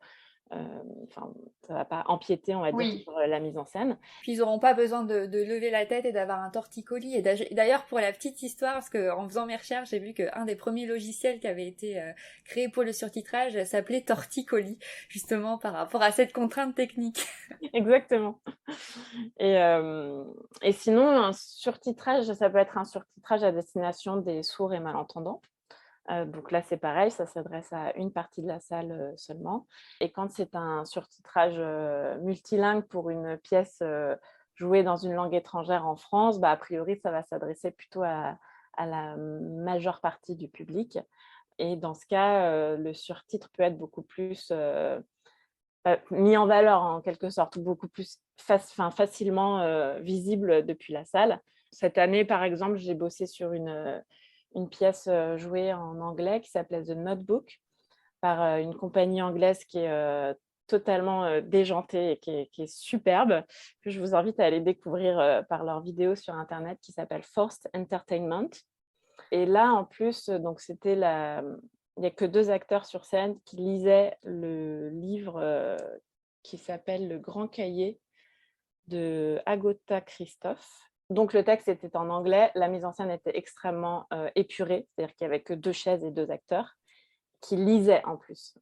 Enfin, ça ne va pas empiéter, on va dire, Oui. sur la mise en scène. Puis ils n'auront pas besoin de lever la tête et d'avoir un torticolis. Et d'ailleurs, pour la petite histoire, parce qu'en faisant mes recherches, j'ai vu qu'un des premiers logiciels qui avait été créé pour le surtitrage s'appelait Torticolis, justement par rapport à cette contrainte technique. Exactement. Et sinon, un surtitrage, ça peut être un surtitrage à destination des sourds et malentendants. Donc là, c'est pareil, ça s'adresse à une partie de la salle seulement. Et quand c'est un surtitrage multilingue pour une pièce jouée dans une langue étrangère en France, bah, a priori, ça va s'adresser plutôt à la majeure partie du public. Et dans ce cas, le surtitre peut être beaucoup plus mis en valeur en quelque sorte, ou beaucoup plus facilement visible depuis la salle. Cette année, par exemple, j'ai bossé sur une pièce jouée en anglais qui s'appelait The Notebook par une compagnie anglaise qui est totalement déjantée et qui est superbe, que je vous invite à aller découvrir par leurs vidéos sur Internet, qui s'appelle Forced Entertainment. Et là, en plus, donc c'était il n'y a que 2 acteurs sur scène qui lisaient le livre qui s'appelle Le Grand Cahier de Agota Christophe. Donc le texte était en anglais, la mise en scène était extrêmement épurée, c'est-à-dire qu'il n'y avait que 2 chaises et 2 acteurs qui lisaient en plus,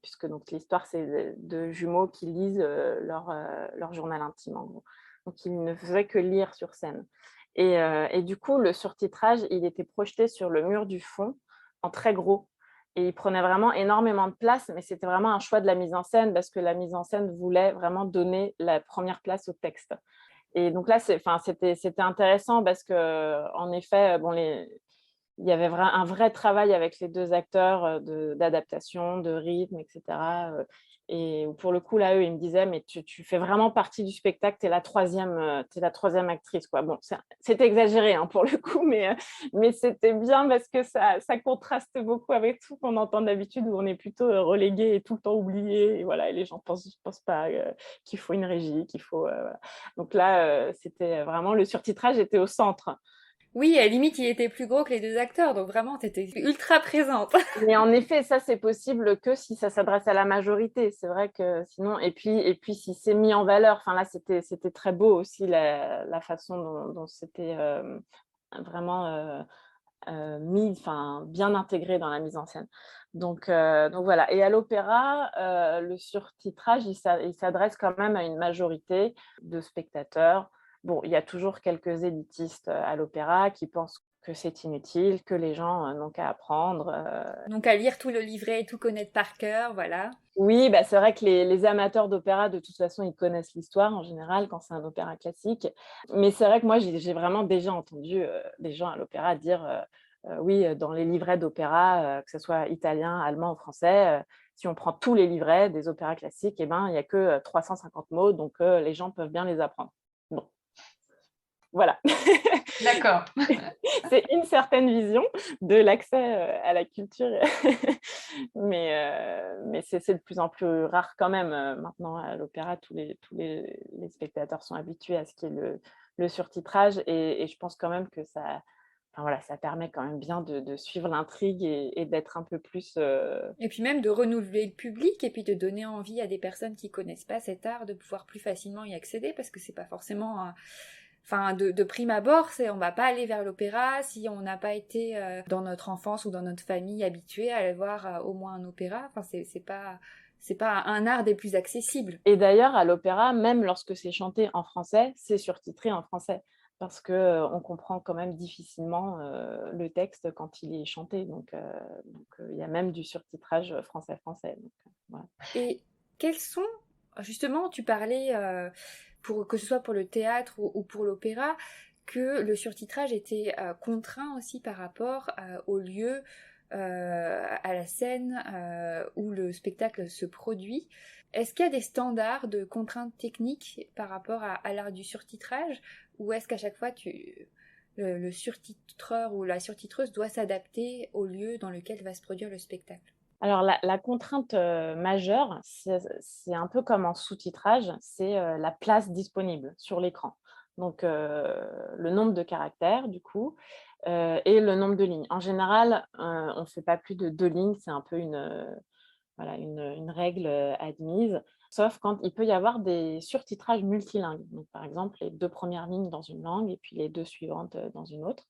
puisque donc l'histoire, c'est 2 jumeaux qui lisent leur journal intime, en gros. Donc ils ne faisaient que lire sur scène. Et du coup, le surtitrage, il était projeté sur le mur du fond en très gros. Et il prenait vraiment énormément de place, mais c'était vraiment un choix de la mise en scène parce que la mise en scène voulait vraiment donner la première place au texte. Et donc là, c'était intéressant parce que, en effet, bon, il y avait un vrai travail avec les deux acteurs d'adaptation, de rythme, etc. Et pour le coup, là, eux, ils me disaient, mais tu fais vraiment partie du spectacle, t'es la troisième actrice, quoi. Bon, c'était exagéré hein, pour le coup, mais c'était bien parce que ça contraste beaucoup avec tout qu'on entend d'habitude où on est plutôt relégué et tout le temps oublié. Et voilà, et les gens pensent pas qu'il faut une régie, qu'il faut. Voilà. Donc là, c'était vraiment le surtitrage était au centre. Oui, à la limite, il était plus gros que les deux acteurs, donc vraiment, t'étais ultra présente. Mais en effet, ça, c'est possible que si ça s'adresse à la majorité. C'est vrai que sinon, et puis si c'est mis en valeur, enfin là, c'était très beau aussi la façon dont c'était vraiment mis, enfin bien intégré dans la mise en scène. Donc voilà. Et à l'opéra, le surtitrage, il s'adresse quand même à une majorité de spectateurs. Bon, il y a toujours quelques élitistes à l'opéra qui pensent que c'est inutile, que les gens n'ont qu'à apprendre. Donc à lire tout le livret et tout connaître par cœur, voilà. Oui, bah, c'est vrai que les amateurs d'opéra, de toute façon, ils connaissent l'histoire en général quand c'est un opéra classique. Mais c'est vrai que moi, j'ai vraiment déjà entendu des gens à l'opéra dire oui, dans les livrets d'opéra, que ce soit italien, allemand ou français, si on prend tous les livrets des opéras classiques, eh ben, il n'y a que 350 mots, donc les gens peuvent bien les apprendre. Bon, voilà. D'accord. C'est une certaine vision de l'accès à la culture, mais c'est de plus en plus rare quand même. Maintenant, à l'opéra, tous les spectateurs sont habitués à ce qui est le surtitrage et je pense quand même que ça, enfin, voilà, ça permet quand même bien de suivre l'intrigue et d'être un peu plus… Et puis même de renouveler le public et puis de donner envie à des personnes qui connaissent pas cet art de pouvoir plus facilement y accéder parce que c'est pas forcément enfin de prime abord, on va pas aller vers l'opéra si on n'a pas été dans notre enfance ou dans notre famille habitué à aller voir au moins un opéra. Enfin c'est pas un art des plus accessibles. Et d'ailleurs, à l'opéra, même lorsque c'est chanté en français, c'est surtitré en français parce qu'on comprend quand même difficilement le texte quand il est chanté. Donc, il y a même du surtitrage français-français. Voilà. Et quels sont, justement, tu parlais, pour, que ce soit pour le théâtre ou pour l'opéra, que le surtitrage était contraint aussi par rapport au lieu, à la scène où le spectacle se produit. Est-ce qu'il y a des standards de contraintes techniques par rapport à l'art du surtitrage, ou est-ce qu'à chaque fois le surtitreur ou la surtitreuse doit s'adapter au lieu dans lequel va se produire le spectacle? Alors, la contrainte majeure, c'est un peu comme en sous-titrage, c'est la place disponible sur l'écran. Donc, le nombre de caractères, du coup, et le nombre de lignes. En général, on ne fait pas plus de 2 lignes, c'est un peu voilà, une règle admise, sauf quand il peut y avoir des surtitrages multilingues. Donc, par exemple, les 2 premières lignes dans une langue et puis les 2 suivantes dans une autre.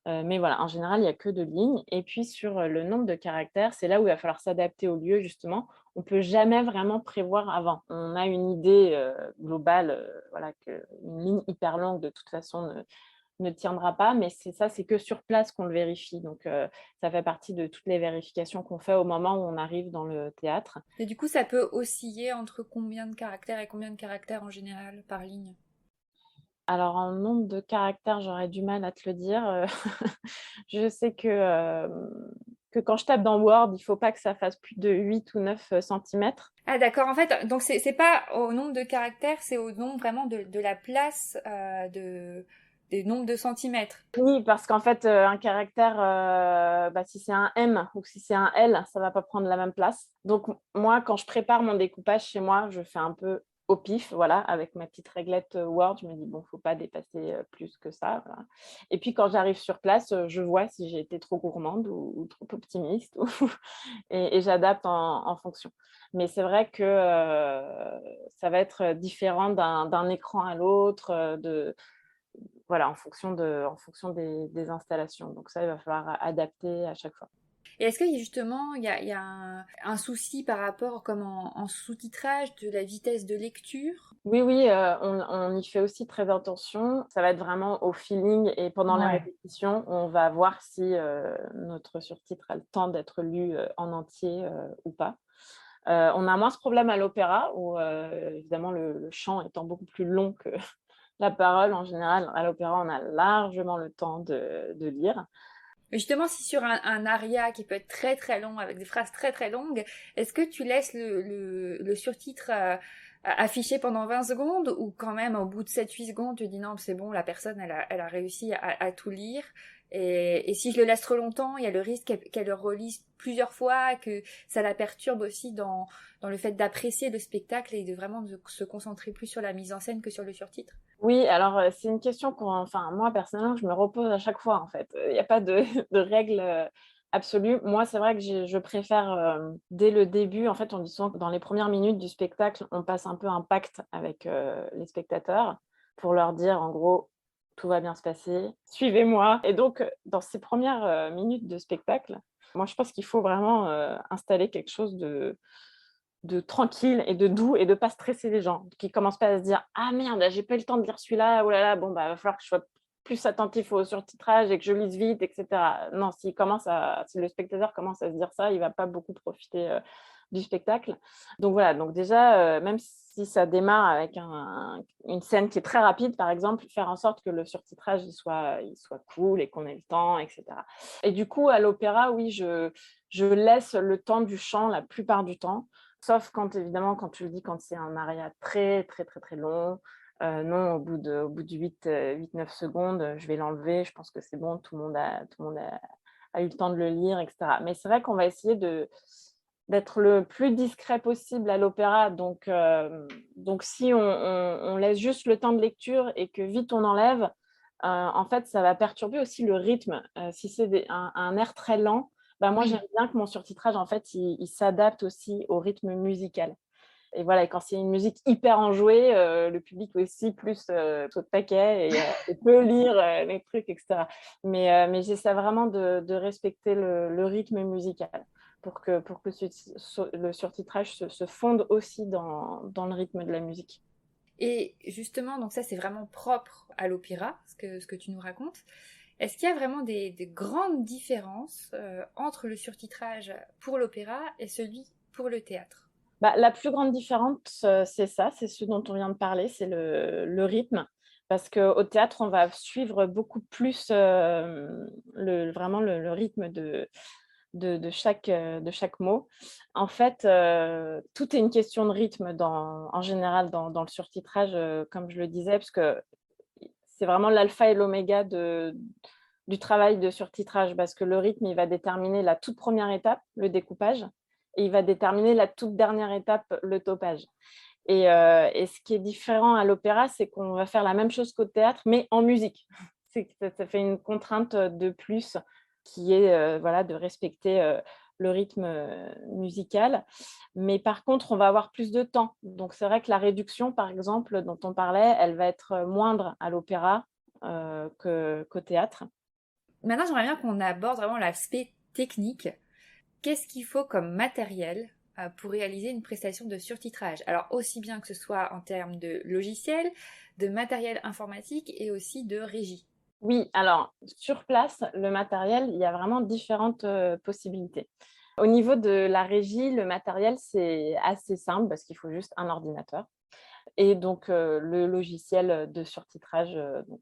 Mais voilà, en général, il n'y a que 2 lignes. Et puis sur le nombre de caractères, c'est là où il va falloir s'adapter au lieu, justement. On ne peut jamais vraiment prévoir avant. On a une idée globale, voilà, qu'une ligne hyper longue, de toute façon, ne tiendra pas, mais c'est que sur place qu'on le vérifie. Donc, ça fait partie de toutes les vérifications qu'on fait au moment où on arrive dans le théâtre. Et du coup, ça peut osciller entre combien de caractères et combien de caractères en général par ligne? Alors, en nombre de caractères, j'aurais du mal à te le dire. Je sais que quand je tape dans Word, il ne faut pas que ça fasse plus de 8 ou 9 centimètres. Ah d'accord, en fait, donc c'est pas au nombre de caractères, c'est au nombre vraiment de la place des nombres de centimètres. Oui, parce qu'en fait, un caractère, bah, si c'est un M ou si c'est un L, ça ne va pas prendre la même place. Donc, moi, quand je prépare mon découpage chez moi, je fais un peu au pif, voilà, avec ma petite réglette Word. Je me dis, bon, il ne faut pas dépasser plus que ça. Voilà. Et puis, quand j'arrive sur place, je vois si j'ai été trop gourmande ou trop optimiste et j'adapte en fonction. Mais c'est vrai que ça va être différent d'un écran à l'autre, voilà, en fonction des installations. Donc ça, il va falloir adapter à chaque fois. Et est-ce que justement, il y a un souci par rapport, comme en sous-titrage, de la vitesse de lecture? Oui, oui, on y fait aussi très attention. Ça va être vraiment au feeling et pendant la Ouais. répétition, on va voir si notre surtitre a le temps d'être lu en entier ou pas. On a moins ce problème à l'opéra où, évidemment, le chant étant beaucoup plus long La parole, en général, à l'opéra, on a largement le temps de lire. Justement, si sur un aria qui peut être très très long, avec des phrases très très longues, est-ce que tu laisses le surtitre affiché pendant 20 secondes ou quand même au bout de 7-8 secondes, tu dis non, c'est bon, la personne elle a réussi à tout lire et si je le laisse trop longtemps, il y a le risque qu'elle le relise plusieurs fois, que ça la perturbe aussi dans le fait d'apprécier le spectacle et de vraiment se concentrer plus sur la mise en scène que sur le surtitre. Oui, alors c'est une question enfin moi personnellement, je me repose à chaque fois en fait. Il y a pas de de règle, absolue. Moi, c'est vrai que je préfère, dès le début en fait, on dit souvent que dans les premières minutes du spectacle, on passe un peu un pacte avec, les spectateurs pour leur dire en gros: «Tout va bien se passer, suivez-moi» et donc, dans ces premières, minutes de spectacle, moi je pense qu'il faut vraiment, installer quelque chose de tranquille et de doux et de pas stresser les gens, qui commencent pas à se dire: «Ah merde, là, j'ai pas eu le temps de lire celui-là, oh là là, bon, bah, va falloir que je sois plus attentif au surtitrage et que je lise vite» et cetera. Non, si le spectateur commence à se dire ça, il va pas beaucoup profiter, du spectacle. Donc voilà, donc déjà, même si ça démarre avec une scène qui est très rapide, par exemple, faire en sorte que le surtitrage, il soit cool et qu'on ait le temps et cetera. Et du coup, à l'opéra, oui, je laisse le temps du chant la plupart du temps. Sauf quand évidemment, quand tu le dis, quand c'est un aria très, très, très, très long, non, au bout de 8-9 secondes, je vais l'enlever. Je pense que c'est bon, tout le monde a eu le temps de le lire et cetera. Mais c'est vrai qu'on va essayer d'être le plus discret possible à l'opéra. Donc si on laisse juste le temps de lecture et que vite on enlève, en fait, ça va perturber aussi le rythme. Si c'est un air très lent, bah, moi, j'aime Oui. bien que mon surtitrage, en fait, il s'adapte aussi au rythme musical. Et voilà, et quand c'est une musique hyper enjouée, le public aussi plus, saute taquet et peut lire, les trucs et cetera. Mais j'essaie vraiment de respecter le rythme musical pour que le surtitrage se fonde aussi dans le rythme de la musique. Et justement, donc ça c'est vraiment propre à l'opéra, ce que tu nous racontes. Est-ce qu'il y a vraiment des grandes différences entre le surtitrage pour l'opéra et celui pour le théâtre? Bah, la plus grande différence, c'est ça, c'est ce dont on vient de parler, c'est le rythme. Parce qu'au théâtre, on va suivre beaucoup plus, vraiment le rythme de chaque mot. En fait, tout est une question de rythme en général dans le surtitrage, comme je le disais, parce que c'est vraiment l'alpha et l'oméga du travail de surtitrage parce que le rythme, il va déterminer la toute première étape, le découpage, et il va déterminer la toute dernière étape, le topage. Et ce qui est différent à l'opéra, c'est qu'on va faire la même chose qu'au théâtre, mais en musique. C'est que ça fait une contrainte de plus qui est, voilà, de respecter, le rythme, musical. Mais par contre, on va avoir plus de temps. Donc c'est vrai que la réduction, par exemple, dont on parlait, elle va être, moindre à l'opéra, qu'au théâtre. Maintenant, j'aimerais bien qu'on aborde vraiment l'aspect technique. Qu'est-ce qu'il faut comme matériel pour réaliser une prestation de surtitrage? Alors aussi bien que ce soit en termes de logiciel, de matériel informatique et aussi de régie. Oui, alors sur place, le matériel, il y a vraiment différentes, possibilités. Au niveau de la régie, le matériel, c'est assez simple parce qu'il faut juste un ordinateur et donc le logiciel de surtitrage, donc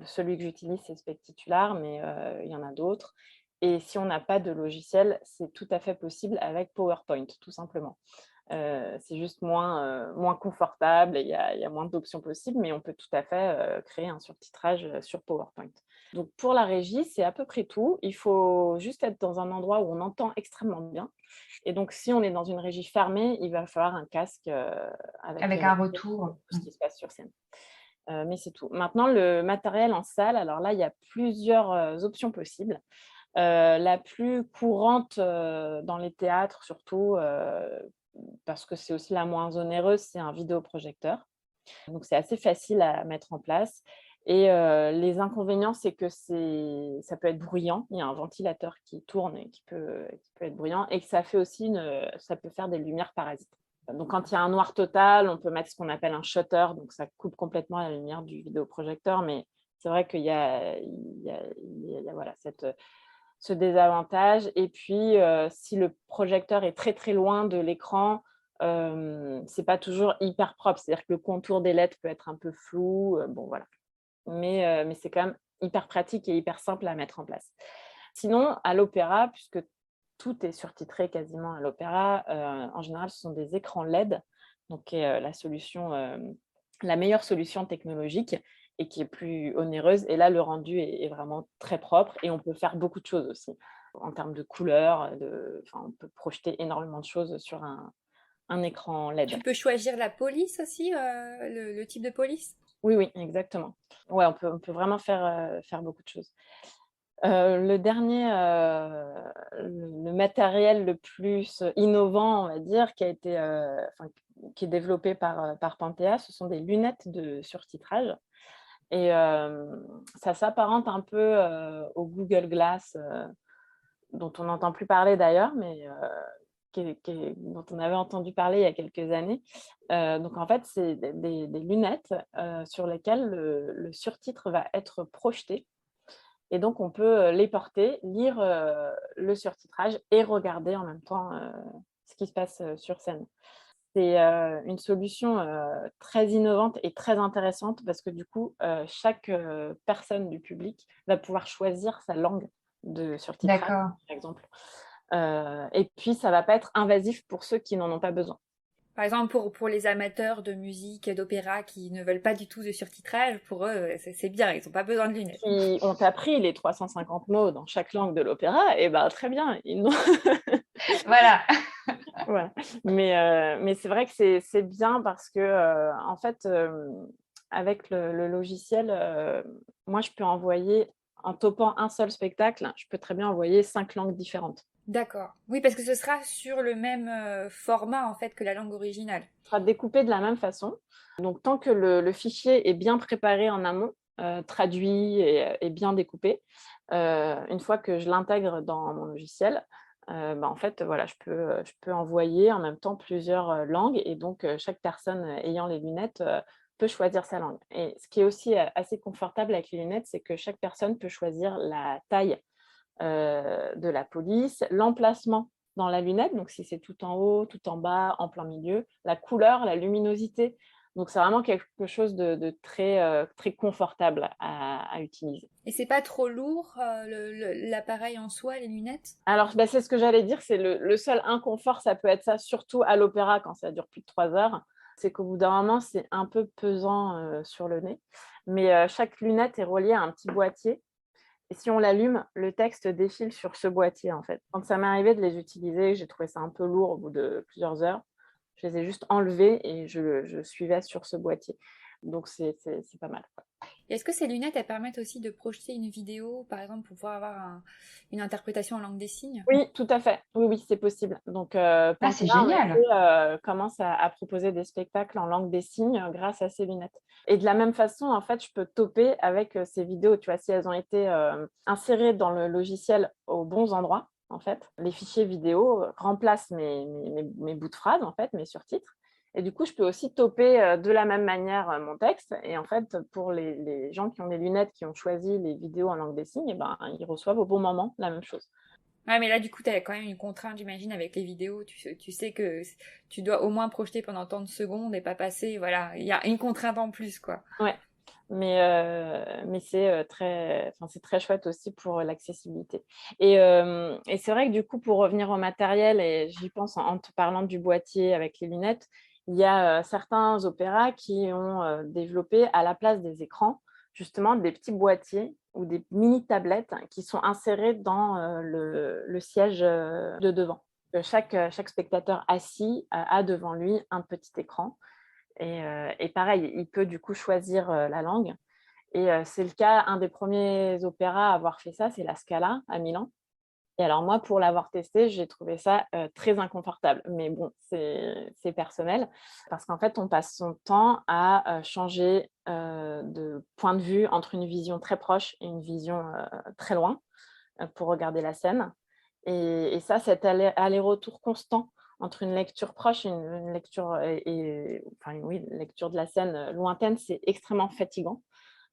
celui que j'utilise, c'est Spectitular, mais il y en a d'autres et si on n'a pas de logiciel, c'est tout à fait possible avec PowerPoint, tout simplement. C'est juste moins confortable et il y a moins d'options possibles, mais on peut tout à fait, créer un surtitrage, sur PowerPoint. Donc pour la régie, c'est à peu près tout. Il faut juste être dans un endroit où on entend extrêmement bien et donc si on est dans une régie fermée, il va falloir un casque, avec le Avec un retour de retour. tout ce qui se passe sur scène. Mais c'est tout. Maintenant le matériel en salle, alors là, il y a plusieurs, options possibles. La plus courante, dans les théâtres surtout, parce que c'est aussi la moins onéreuse, c'est un vidéoprojecteur. Donc c'est assez facile à mettre en place et les inconvénients, c'est que ça peut être bruyant. Il y a un ventilateur qui tourne et qui peut être bruyant et que ça peut faire des lumières parasites. Donc quand il y a un noir total, on peut mettre ce qu'on appelle un shutter, donc ça coupe complètement la lumière du vidéoprojecteur, mais c'est vrai qu'il y a voilà ce désavantage et puis, si le projecteur est très, très loin de l'écran, C'est pas toujours hyper propre. C'est-à-dire que le contour des lettres peut être un peu flou, bon voilà. Mais c'est quand même hyper pratique et hyper simple à mettre en place. Sinon, à l'opéra, puisque tout est surtitré quasiment à l'opéra, en général, ce sont des écrans LED, donc qui est, la meilleure solution technologique et qui est plus onéreuse. Et là, le rendu est vraiment très propre et on peut faire beaucoup de choses aussi. En termes de couleurs, on peut projeter énormément de choses sur un écran LED. Tu peux choisir la police aussi, le type de police? Oui, oui, exactement. Ouais, on peut vraiment faire beaucoup de choses. Le dernier, le matériel le plus innovant, on va dire, qui est développé par Panthea, ce sont des lunettes de surtitrage et ça s'apparente un peu, au Google Glass, dont on n'entend plus parler d'ailleurs, mais dont on avait entendu parler il y a quelques années. Donc en fait, c'est des lunettes, sur lesquelles le surtitre va être projeté et donc on peut, les porter, lire, le surtitrage et regarder en même temps, ce qui se passe, sur scène. C'est, une solution, très innovante et très intéressante parce que du coup, chaque, personne du public va pouvoir choisir sa langue de surtitrage, D'accord. par exemple. Et puis ça va pas être invasif pour ceux qui n'en ont pas besoin. Par exemple, pour les amateurs de musique, d'opéra qui ne veulent pas du tout de surtitrage, pour eux, c'est bien, ils n'ont pas besoin de lunettes. Qui ont appris les 350 mots dans chaque langue de l'opéra et ben, très bien, ils n'ont Voilà. voilà. Mais c'est vrai que c'est bien parce que, en fait, avec le logiciel, moi, je peux envoyer en topant un seul spectacle, je peux très bien envoyer 5 langues différentes. D'accord. Oui, parce que ce sera sur le même format en fait que la langue originale. Ce sera découpé de la même façon. Donc tant que le fichier est bien préparé en amont, traduit et bien découpé, une fois que je l'intègre dans mon logiciel, en fait, voilà, je peux envoyer en même temps plusieurs, langues et donc chaque personne ayant les lunettes, peut choisir sa langue et ce qui est aussi, assez confortable avec les lunettes, c'est que chaque personne peut choisir la taille, de la police, l'emplacement dans la lunette, donc si c'est tout en haut, tout en bas, en plein milieu, la couleur, la luminosité. Donc c'est vraiment quelque chose de très, très confortable à utiliser. Et c'est pas trop lourd l'appareil en soi, les lunettes? Alors, bah, c'est ce que j'allais dire, c'est le seul inconfort, ça peut être ça, surtout à l'opéra quand ça dure plus de 3 heures, c'est qu'au bout d'un moment, c'est un peu pesant, sur le nez. Mais, chaque lunette est reliée à un petit boîtier et si on l'allume, le texte défile sur ce boîtier, en fait. Quand ça m'est arrivé de les utiliser, j'ai trouvé ça un peu lourd au bout de plusieurs heures. Je les ai juste enlevés et je suivais sur ce boîtier. Donc c'est pas mal, quoi. Et est-ce que ces lunettes, elles permettent aussi de projeter une vidéo, par exemple, pour pouvoir avoir une interprétation en langue des signes? Oui, tout à fait. Oui, oui, c'est possible. Donc, Ah, c'est Panthéa, en génial. effet, commence à proposer des spectacles en langue des signes, grâce à ces lunettes. Et de la même façon, en fait, je peux toper avec, ces vidéos, tu vois? Si elles ont été, insérées dans le logiciel aux bons endroits, en fait, les fichiers vidéo, remplacent mes bouts de phrases, en fait, mes surtitres et du coup, je peux aussi toper, de la même manière, mon texte et en fait, pour les gens qui ont des lunettes, qui ont choisi les vidéos en langue des signes et ben, ils reçoivent au bon moment la même chose. Ouais, mais là, du coup, tu as quand même une contrainte, j'imagine, avec les vidéos. Tu sais que tu dois au moins projeter pendant tant de secondes et pas passer. Voilà, il y a une contrainte en plus, quoi. Ouais, mais c'est, c'est très chouette aussi pour l'accessibilité et c'est vrai que du coup, pour revenir au matériel et j'y pense en te parlant du boîtier avec les lunettes, il y a, certains opéras qui ont, développé à la place des écrans, justement des petits boîtiers ou des mini tablettes qui sont insérées dans, le siège, de devant. Chaque spectateur assis a devant lui un petit écran et pareil, il peut du coup choisir, la langue et c'est le cas, un des premiers opéras à avoir fait ça, c'est la Scala à Milan et alors moi, pour l'avoir testé, j'ai trouvé ça, très inconfortable. Mais bon, c'est personnel parce qu'en fait, on passe son temps à, changer, de point de vue entre une vision très proche et une vision, très loin, pour regarder la scène et ça, cet aller-retour constant entre une lecture proche et une lecture oui, une lecture de la scène, lointaine, c'est extrêmement fatigant.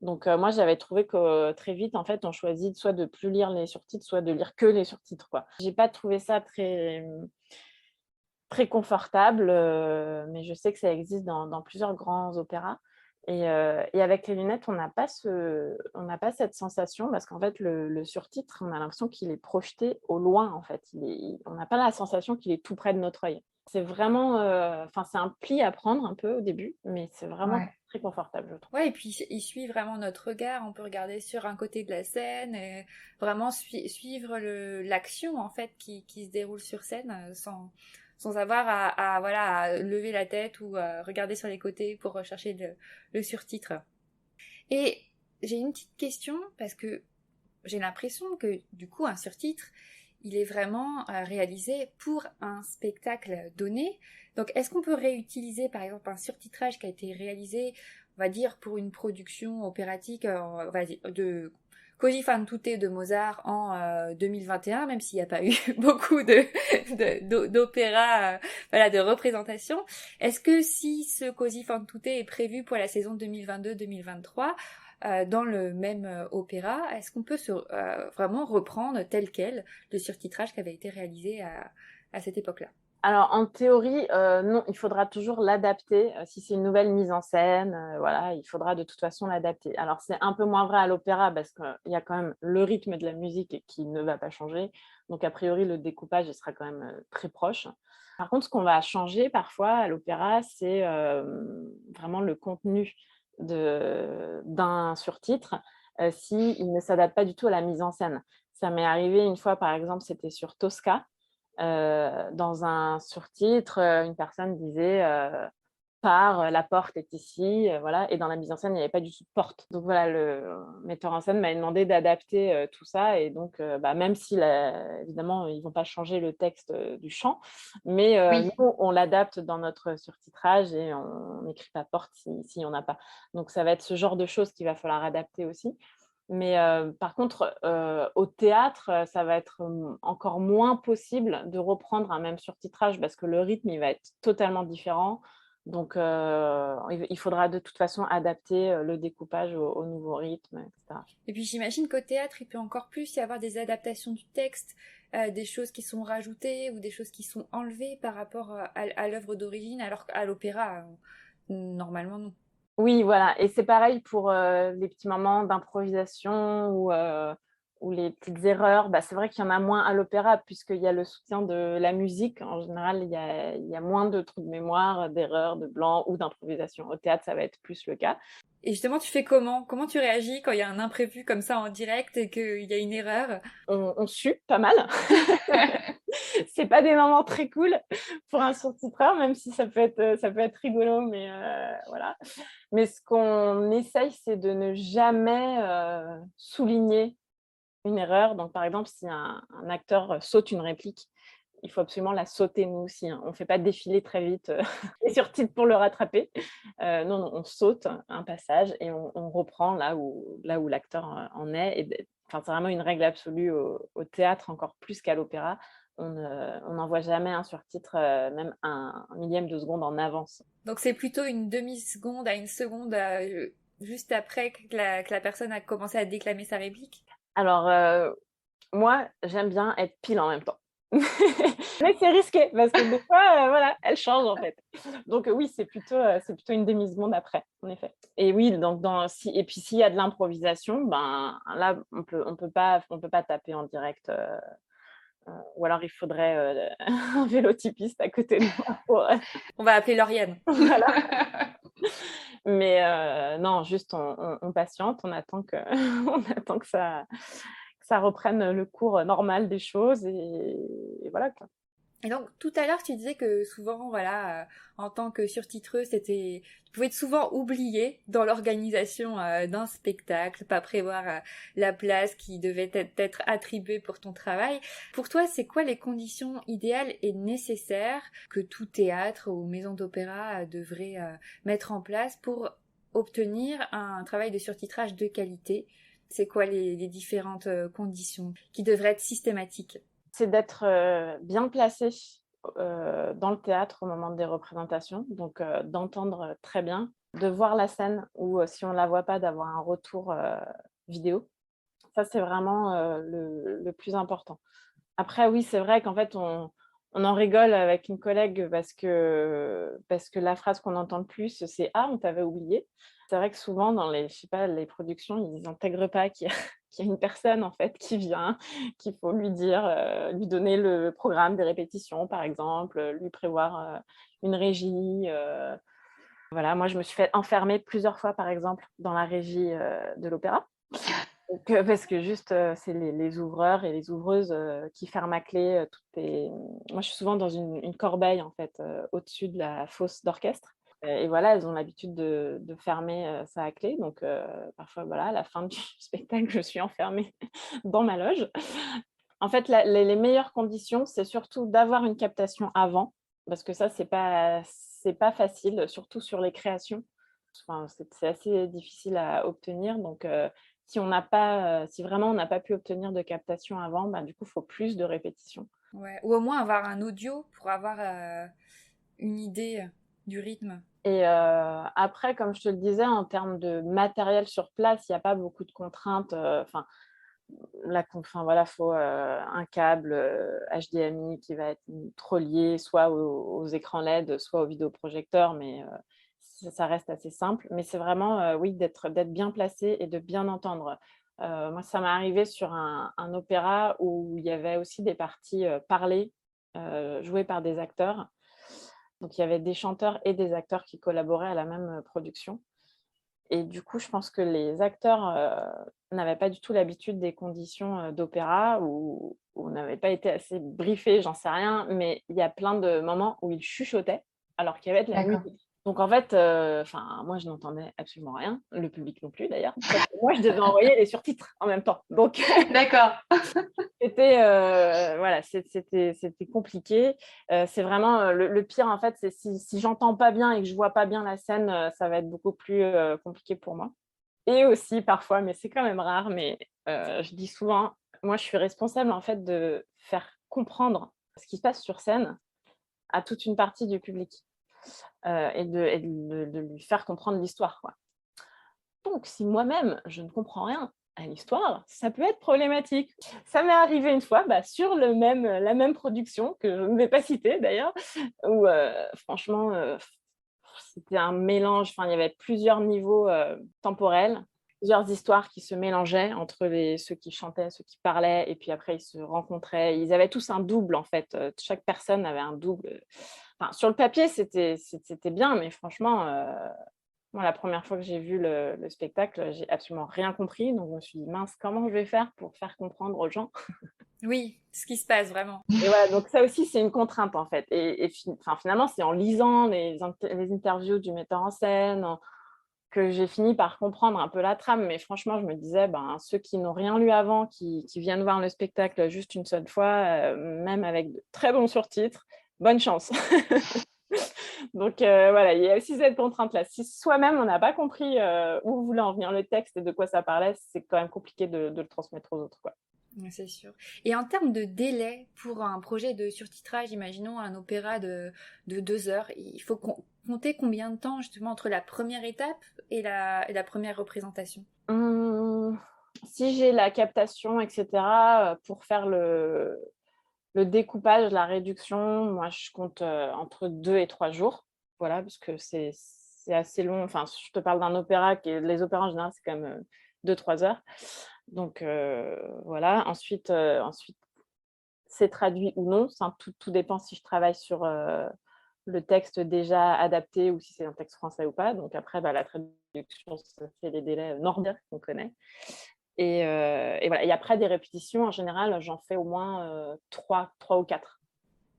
Donc moi, j'avais trouvé que très vite, en fait, on choisit soit de plus lire les surtitres, soit de lire que les surtitres, quoi. J'ai pas trouvé ça très, très confortable, mais je sais que ça existe dans plusieurs grands opéras. Et avec les lunettes, on n'a pas cette sensation parce qu'en fait, le surtitre, on a l'impression qu'il est projeté au loin, en fait. On n'a pas la sensation qu'il est tout près de notre œil. C'est vraiment, enfin, c'est un pli à prendre un peu au début, mais c'est vraiment Ouais. très confortable, je trouve. Ouais, et puis il suit vraiment notre regard. On peut regarder sur un côté de la scène et vraiment suivre l'action en fait qui se déroule sur scène sans avoir voilà, à lever la tête ou à regarder sur les côtés pour rechercher le surtitre. Et j'ai une petite question parce que j'ai l'impression que du coup un surtitre, il est vraiment réalisé pour un spectacle donné. Donc est-ce qu'on peut réutiliser par exemple un surtitrage qui a été réalisé, on va dire, pour une production opératique on va dire, de Così fan tutte de Mozart en 2021, même s'il n'y a pas eu beaucoup d'opéras, voilà, de représentations. Est-ce que si ce Così fan tutte est prévu pour la saison 2022-2023, dans le même opéra, est-ce qu'on peut vraiment reprendre tel quel le surtitrage qui avait été réalisé à cette époque-là? Alors, en théorie, non, il faudra toujours l'adapter. Si c'est une nouvelle mise en scène, voilà, il faudra de toute façon l'adapter. Alors, c'est un peu moins vrai à l'opéra parce qu'il y a quand même le rythme de la musique qui ne va pas changer. Donc, a priori, le découpage il sera quand même très proche. Par contre, ce qu'on va changer parfois à l'opéra, c'est vraiment le contenu d'un surtitre s'il ne s'adapte pas du tout à la mise en scène. Ça m'est arrivé une fois, par exemple, c'était sur Tosca. Dans un surtitre, une personne disait «Par, la porte est ici», voilà, et dans la mise en scène, il n'y avait pas du tout de porte. Donc voilà, le metteur en scène m'avait demandé d'adapter, tout ça et donc bah, même si évidemment, ils ne vont pas changer le texte, du chant, mais Oui. nous, on l'adapte dans notre surtitrage et on n'écrit pas porte s'il n'y en a pas. Donc ça va être ce genre de choses qu'il va falloir adapter aussi. Mais par contre, au théâtre, ça va être, encore moins possible de reprendre un même surtitrage parce que le rythme, il va être totalement différent. Donc il faudra de toute façon adapter, le découpage au nouveau rythme et cetera. Et puis j'imagine qu'au théâtre, il peut encore plus y avoir des adaptations du texte, des choses qui sont rajoutées ou des choses qui sont enlevées par rapport à l'œuvre d'origine, alors qu'à l'opéra, normalement non. Oui, voilà, et c'est pareil pour, les petits moments d'improvisation ou les petites erreurs. Bah, c'est vrai qu'il y en a moins à l'opéra puisqu'il y a le soutien de la musique. En général, il y a moins de trous de mémoire, d'erreurs, de blancs ou d'improvisation. Au théâtre, ça va être plus le cas. Et justement, tu fais comment? Comment tu réagis quand il y a un imprévu comme ça en direct et qu'il y a une erreur? On sue pas mal. C'est pas des moments très cool pour un surtitreur, même si ça peut être rigolo, mais voilà. Mais ce qu'on essaye, c'est de ne jamais souligner une erreur. Donc, par exemple, si un acteur saute une réplique, il faut absolument la sauter nous aussi, hein. On ne fait pas défiler très vite les surtitres pour le rattraper. Non, non, on saute un passage et on reprend là où l'acteur en est. Enfin, c'est vraiment une règle absolue au théâtre, encore plus qu'à l'opéra. On n'envoie jamais un surtitre, même un millième de seconde en avance. Donc c'est plutôt une demi-seconde à une seconde juste après que la personne a commencé à déclamer sa réplique. Alors, moi, j'aime bien être pile en même temps. Mais c'est risqué parce que des fois, voilà, elle change en fait. Donc oui, c'est plutôt une demi-seconde après, en effet. Et oui, donc et puis s'il y a de l'improvisation, ben là, on peut pas taper en direct, ou alors il faudrait, un vélotypiste à côté de moi pour, On va appeler Lauriane. voilà. Mais non, juste on patiente, on attend que on attend que ça reprenne le cours normal des choses et voilà quoi. Et donc tout à l'heure tu disais que souvent voilà en tant que surtitreuse tu pouvais être souvent oubliée dans l'organisation d'un spectacle, pas prévoir la place qui devait être attribuée pour ton travail. Pour toi, c'est quoi les conditions idéales et nécessaires que tout théâtre ou maison d'opéra devrait mettre en place pour obtenir un travail de surtitrage de qualité? C'est quoi les différentes conditions qui devraient être systématiques? C'est d'être bien placé dans le théâtre au moment des représentations, donc d'entendre très bien, de voir la scène ou si on ne la voit pas, d'avoir un retour vidéo. Ça, c'est vraiment le plus important. Après, oui, c'est vrai qu'en fait, On en rigole avec une collègue parce que la phrase qu'on entend le plus, c'est: «Ah, on t'avait oublié». C'est vrai que souvent dans les je sais pas, les productions, ils n'intègrent pas qu'il y a qu'il y a une personne, en fait, qui vient, qu'il faut lui dire, lui donner le programme des répétitions, par exemple, lui prévoir, une régie, voilà. Moi, je me suis fait enfermer plusieurs fois, par exemple, dans la régie, de l'opéra. Donc, parce que juste, c'est les ouvreurs et les ouvreuses, qui ferment à clé, toutes les moi, je suis souvent dans une corbeille, en fait, au-dessus de la fosse d'orchestre, et voilà, elles ont l'habitude de fermer, ça à clé. Donc, parfois, voilà, à la fin du spectacle, je suis enfermée dans ma loge. En fait, la les meilleures conditions, c'est surtout d'avoir une captation avant, parce que ça, c'est pas facile, surtout sur les créations. Enfin, c'est assez difficile à obtenir. Donc, si vraiment on n'a pas pu obtenir de captation avant, bah, du coup, il faut plus de répétitions. Ouais. Ou au moins avoir un audio pour avoir une idée du rythme. Et après, comme je te le disais, en termes de matériel sur place, il y a pas beaucoup de contraintes, enfin, enfin voilà, faut, un câble, HDMI qui va être relié soit aux écrans LED, soit au vidéoprojecteur, mais ça reste assez simple. Mais c'est vraiment, oui, d'être bien placé et de bien entendre. Moi, ça m'est arrivé sur un opéra où il y avait aussi des parties, parlées, jouées par des acteurs. Donc il y avait des chanteurs et des acteurs qui collaboraient à la même, production. Et du coup, je pense que les acteurs, n'avaient pas du tout l'habitude des conditions, d'opéra, ou n'avaient pas été assez briefés, j'en sais rien, mais il y a plein de moments où ils chuchotaient alors qu'il y avait de la D'accord. musique. Donc en fait, enfin, moi je n'entendais absolument rien, le public non plus d'ailleurs, parce que moi je devais envoyer les surtitres en même temps. Donc D'accord. c'était, voilà, c'était compliqué. C'est vraiment, le pire en fait, c'est si j'entends pas bien et que je vois pas bien la scène, ça va être beaucoup plus, compliqué pour moi. Et aussi parfois, mais c'est quand même rare, mais je dis souvent, moi je suis responsable en fait de faire comprendre ce qui se passe sur scène à toute une partie du public, et de lui faire comprendre l'histoire, quoi. Donc si moi-même je ne comprends rien à l'histoire, ça peut être problématique. Ça m'est arrivé une fois, bah, sur la même production, que je ne vais pas citer d'ailleurs, où franchement, c'était un mélange, enfin il y avait plusieurs niveaux, temporels, plusieurs histoires qui se mélangeaient entre ceux qui chantaient, ceux qui parlaient, et puis après ils se rencontraient. Ils avaient tous un double en fait, chaque personne avait un double. Enfin, sur le papier, c'était bien, mais franchement, moi, la première fois que j'ai vu le spectacle, j'ai absolument rien compris. Donc je me suis dit: «Mince, comment je vais faire pour faire comprendre aux gens?» Oui, ce qui se passe vraiment. Et voilà, donc ça aussi, c'est une contrainte, en fait. Enfin, finalement, c'est en lisant les interviews du metteur en scène, que j'ai fini par comprendre un peu la trame. Mais franchement, je me disais: «Ben, ceux qui n'ont rien lu avant, qui viennent voir le spectacle juste une seule fois, même avec de très bons surtitres, bonne chance». Donc voilà, il y a aussi cette contrainte-là. Si soi-même, on n'a pas compris, où voulait en venir le texte et de quoi ça parlait, c'est quand même compliqué de le transmettre aux autres, quoi. Ouais, c'est sûr. Et en termes de délai pour un projet de surtitrage, imaginons un opéra de 2 heures, il faut compter combien de temps justement entre la première étape et la première représentation? Mmh, si j'ai la captation et cetera, pour faire le découpage, la réduction, moi je compte, entre 2 et 3 jours. Voilà, parce que c'est assez long. Enfin, je te parle d'un opéra les opéras en général, c'est quand même, 2-3 heures. Donc voilà. Ensuite, c'est traduit ou non. Ça, tout dépend si je travaille sur, le texte déjà adapté ou si c'est un texte français ou pas. Donc après, bah, la traduction, ça fait les délais normatifs qu'on connaît. Et voilà. Et après des répétitions, en général, j'en fais au moins, 3 ou 4.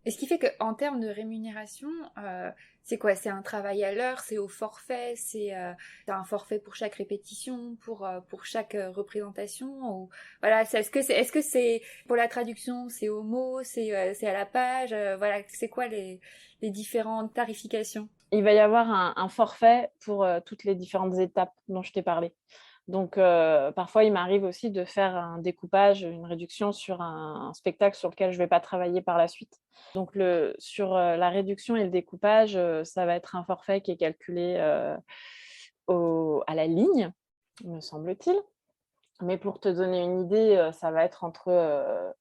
Et ce qui fait qu'en termes de rémunération, c'est quoi? C'est un travail à l'heure, c'est au forfait, c'est un forfait pour chaque répétition, pour chaque représentation ou voilà, est-ce que c'est pour la traduction, c'est au mot, c'est à la page, voilà, c'est quoi les différentes tarifications? Il va y avoir un forfait pour, toutes les différentes étapes dont je t'ai parlé. Donc parfois, il m'arrive aussi de faire un découpage, une réduction sur un spectacle sur lequel je ne vais pas travailler par la suite. Donc sur, la réduction et le découpage, ça va être un forfait qui est calculé, à la ligne, me semble-t-il. Mais pour te donner une idée, ça va être entre,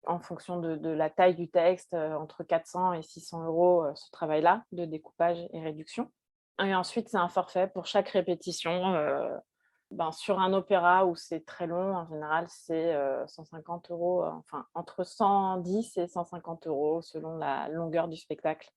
en fonction de la taille du texte, entre 400 et 600 €, ce travail-là de découpage et réduction. Et ensuite, c'est un forfait pour chaque répétition. Sur un opéra où c'est très long, en général, c'est 150 €, enfin entre 110 et 150 € selon la longueur du spectacle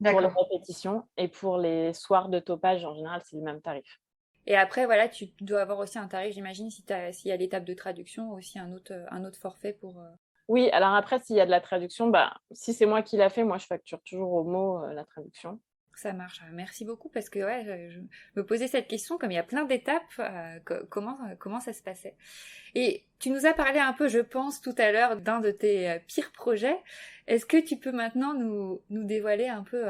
pour les D'accord. répétitions, et pour les soirs de topage, en général, c'est le même tarif. Et après, voilà, tu dois avoir aussi un tarif, j'imagine, si s'il y a l'étape de traduction, aussi un autre forfait pour... Oui, alors après, s'il y a de la traduction, si c'est moi qui l'a fait, moi, je facture toujours au mot, la traduction. Ça marche. Merci beaucoup parce que ouais, je me posais cette question, comme il y a plein d'étapes, comment ça se passait. Et tu nous as parlé un peu, je pense, tout à l'heure d'un de tes pires projets. Est-ce que tu peux maintenant nous dévoiler un peu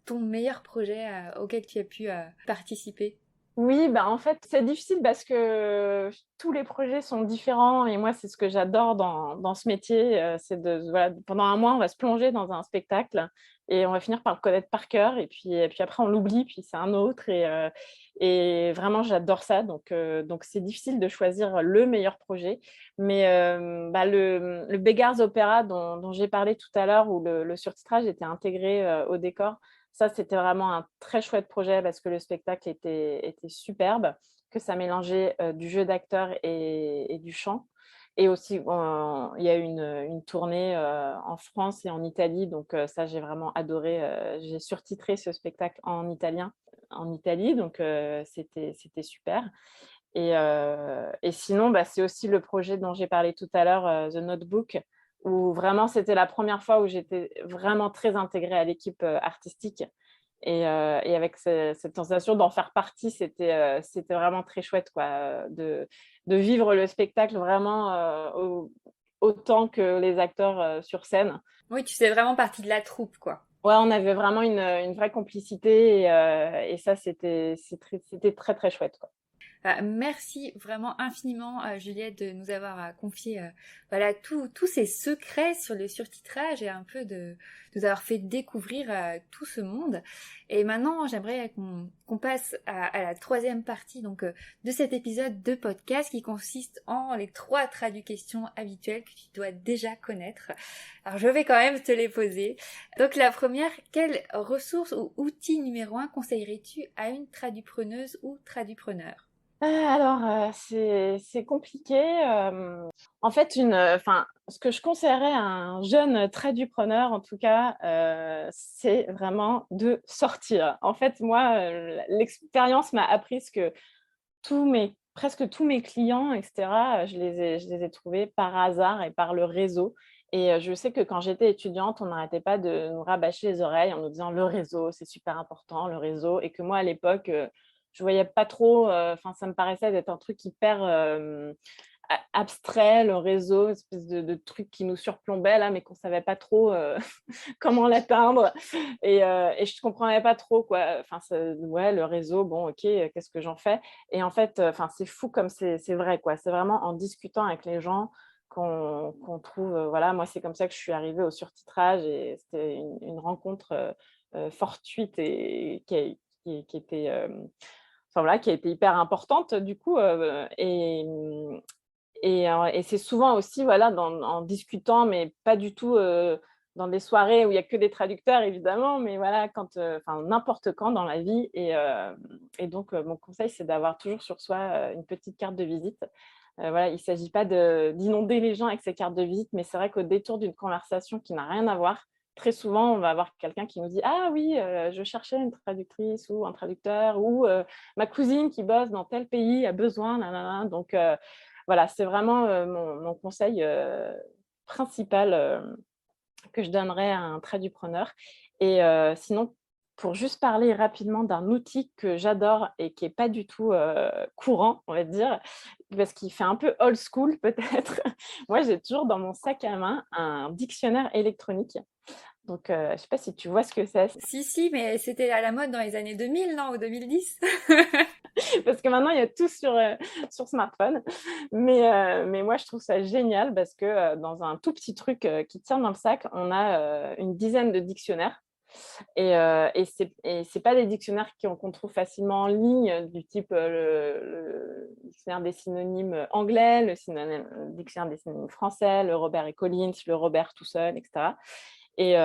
ton meilleur projet auquel tu as pu participer? Oui, en fait, c'est difficile parce que tous les projets sont différents, et moi, c'est ce que j'adore dans ce métier, c'est voilà, pendant un mois, on va se plonger dans un spectacle et on va finir par le connaître par cœur, et puis après on l'oublie, puis c'est un autre, et vraiment j'adore ça, donc c'est difficile de choisir le meilleur projet. Mais le Beggars Opera dont j'ai parlé tout à l'heure, où le surtitrage était intégré au décor, ça, c'était vraiment un très chouette projet parce que le spectacle était superbe, que ça mélangeait du jeu d'acteur et du chant. Et aussi, il y a eu une tournée en France et en Italie, donc ça, j'ai vraiment adoré. J'ai surtitré ce spectacle en italien en Italie, donc c'était super. Et sinon, c'est aussi le projet dont j'ai parlé tout à l'heure, The Notebook, où vraiment c'était la première fois où j'étais vraiment très intégrée à l'équipe artistique. Et avec cette sensation d'en faire partie, c'était vraiment très chouette, quoi, de vivre le spectacle vraiment autant que les acteurs sur scène. Oui, tu fais vraiment partie de la troupe, quoi. Ouais, on avait vraiment une vraie complicité, et ça, c'était très, très chouette, quoi. Merci vraiment infiniment, Juliette, de nous avoir confié voilà, tous ces secrets sur le surtitrage et un peu de nous avoir fait découvrir tout ce monde. Et maintenant, j'aimerais qu'on passe à la troisième partie donc, de cet épisode de podcast qui consiste en les 3 traductions habituelles que tu dois déjà connaître. Alors, je vais quand même te les poser. Donc, la première, quelle ressource ou outil numéro 1 conseillerais-tu à une tradupreneuse ou tradupreneur? Alors, c'est compliqué. En fait, ce que je conseillerais à un jeune tradupreneur, en tout cas, c'est vraiment de sortir. En fait, moi, l'expérience m'a appris que presque tous mes clients, et cetera, je les ai trouvés par hasard et par le réseau. Et je sais que quand j'étais étudiante, on n'arrêtait pas de nous rabâcher les oreilles en nous disant: «Le réseau, c'est super important, le réseau», et que moi, à l'époque, je voyais pas trop, ça me paraissait d'être un truc hyper, abstrait, le réseau, une espèce de truc qui nous surplombait là, mais qu'on savait pas trop, comment l'atteindre, et je comprenais pas trop, quoi. Enfin, ouais, le réseau, bon, OK, qu'est-ce que j'en fais? Et en fait, c'est fou comme c'est vrai, quoi. C'est vraiment en discutant avec les gens qu'on trouve, voilà, moi, c'est comme ça que je suis arrivée au surtitrage, et c'était une rencontre fortuite, et qui était, voilà, qui a été hyper importante du coup, et c'est souvent aussi, voilà, en discutant, mais pas du tout, dans des soirées où il y a que des traducteurs évidemment, mais voilà, n'importe quand dans la vie, et donc mon conseil, c'est d'avoir toujours sur soi, une petite carte de visite. Voilà, il ne s'agit pas d'inonder les gens avec ces cartes de visite, mais c'est vrai qu'au détour d'une conversation qui n'a rien à voir, très souvent, on va avoir quelqu'un qui nous dit: «Ah oui, je cherchais une traductrice ou un traducteur», ou «Ma cousine qui bosse dans tel pays a besoin, nin nin nin». Donc voilà, c'est vraiment, mon conseil principal, que je donnerais à un tradupreneur. Et sinon, pour juste parler rapidement d'un outil que j'adore et qui est pas du tout, courant, on va dire, parce qu'il fait un peu old school peut-être. Moi, j'ai toujours dans mon sac à main un dictionnaire électronique. Donc je sais pas si tu vois ce que c'est? Si, si, mais c'était à la mode dans les années 2000, non? Ou 2010? Parce que maintenant, il y a tout sur smartphone. Mais moi, je trouve ça génial parce que dans un tout petit truc qui tient dans le sac, on a une dizaine de dictionnaires. Et c'est pas des dictionnaires qu'on trouve facilement en ligne, du type le dictionnaire des synonymes anglais, le dictionnaire des synonymes français, le Robert et Collins, le Robert tout seul, etc. Et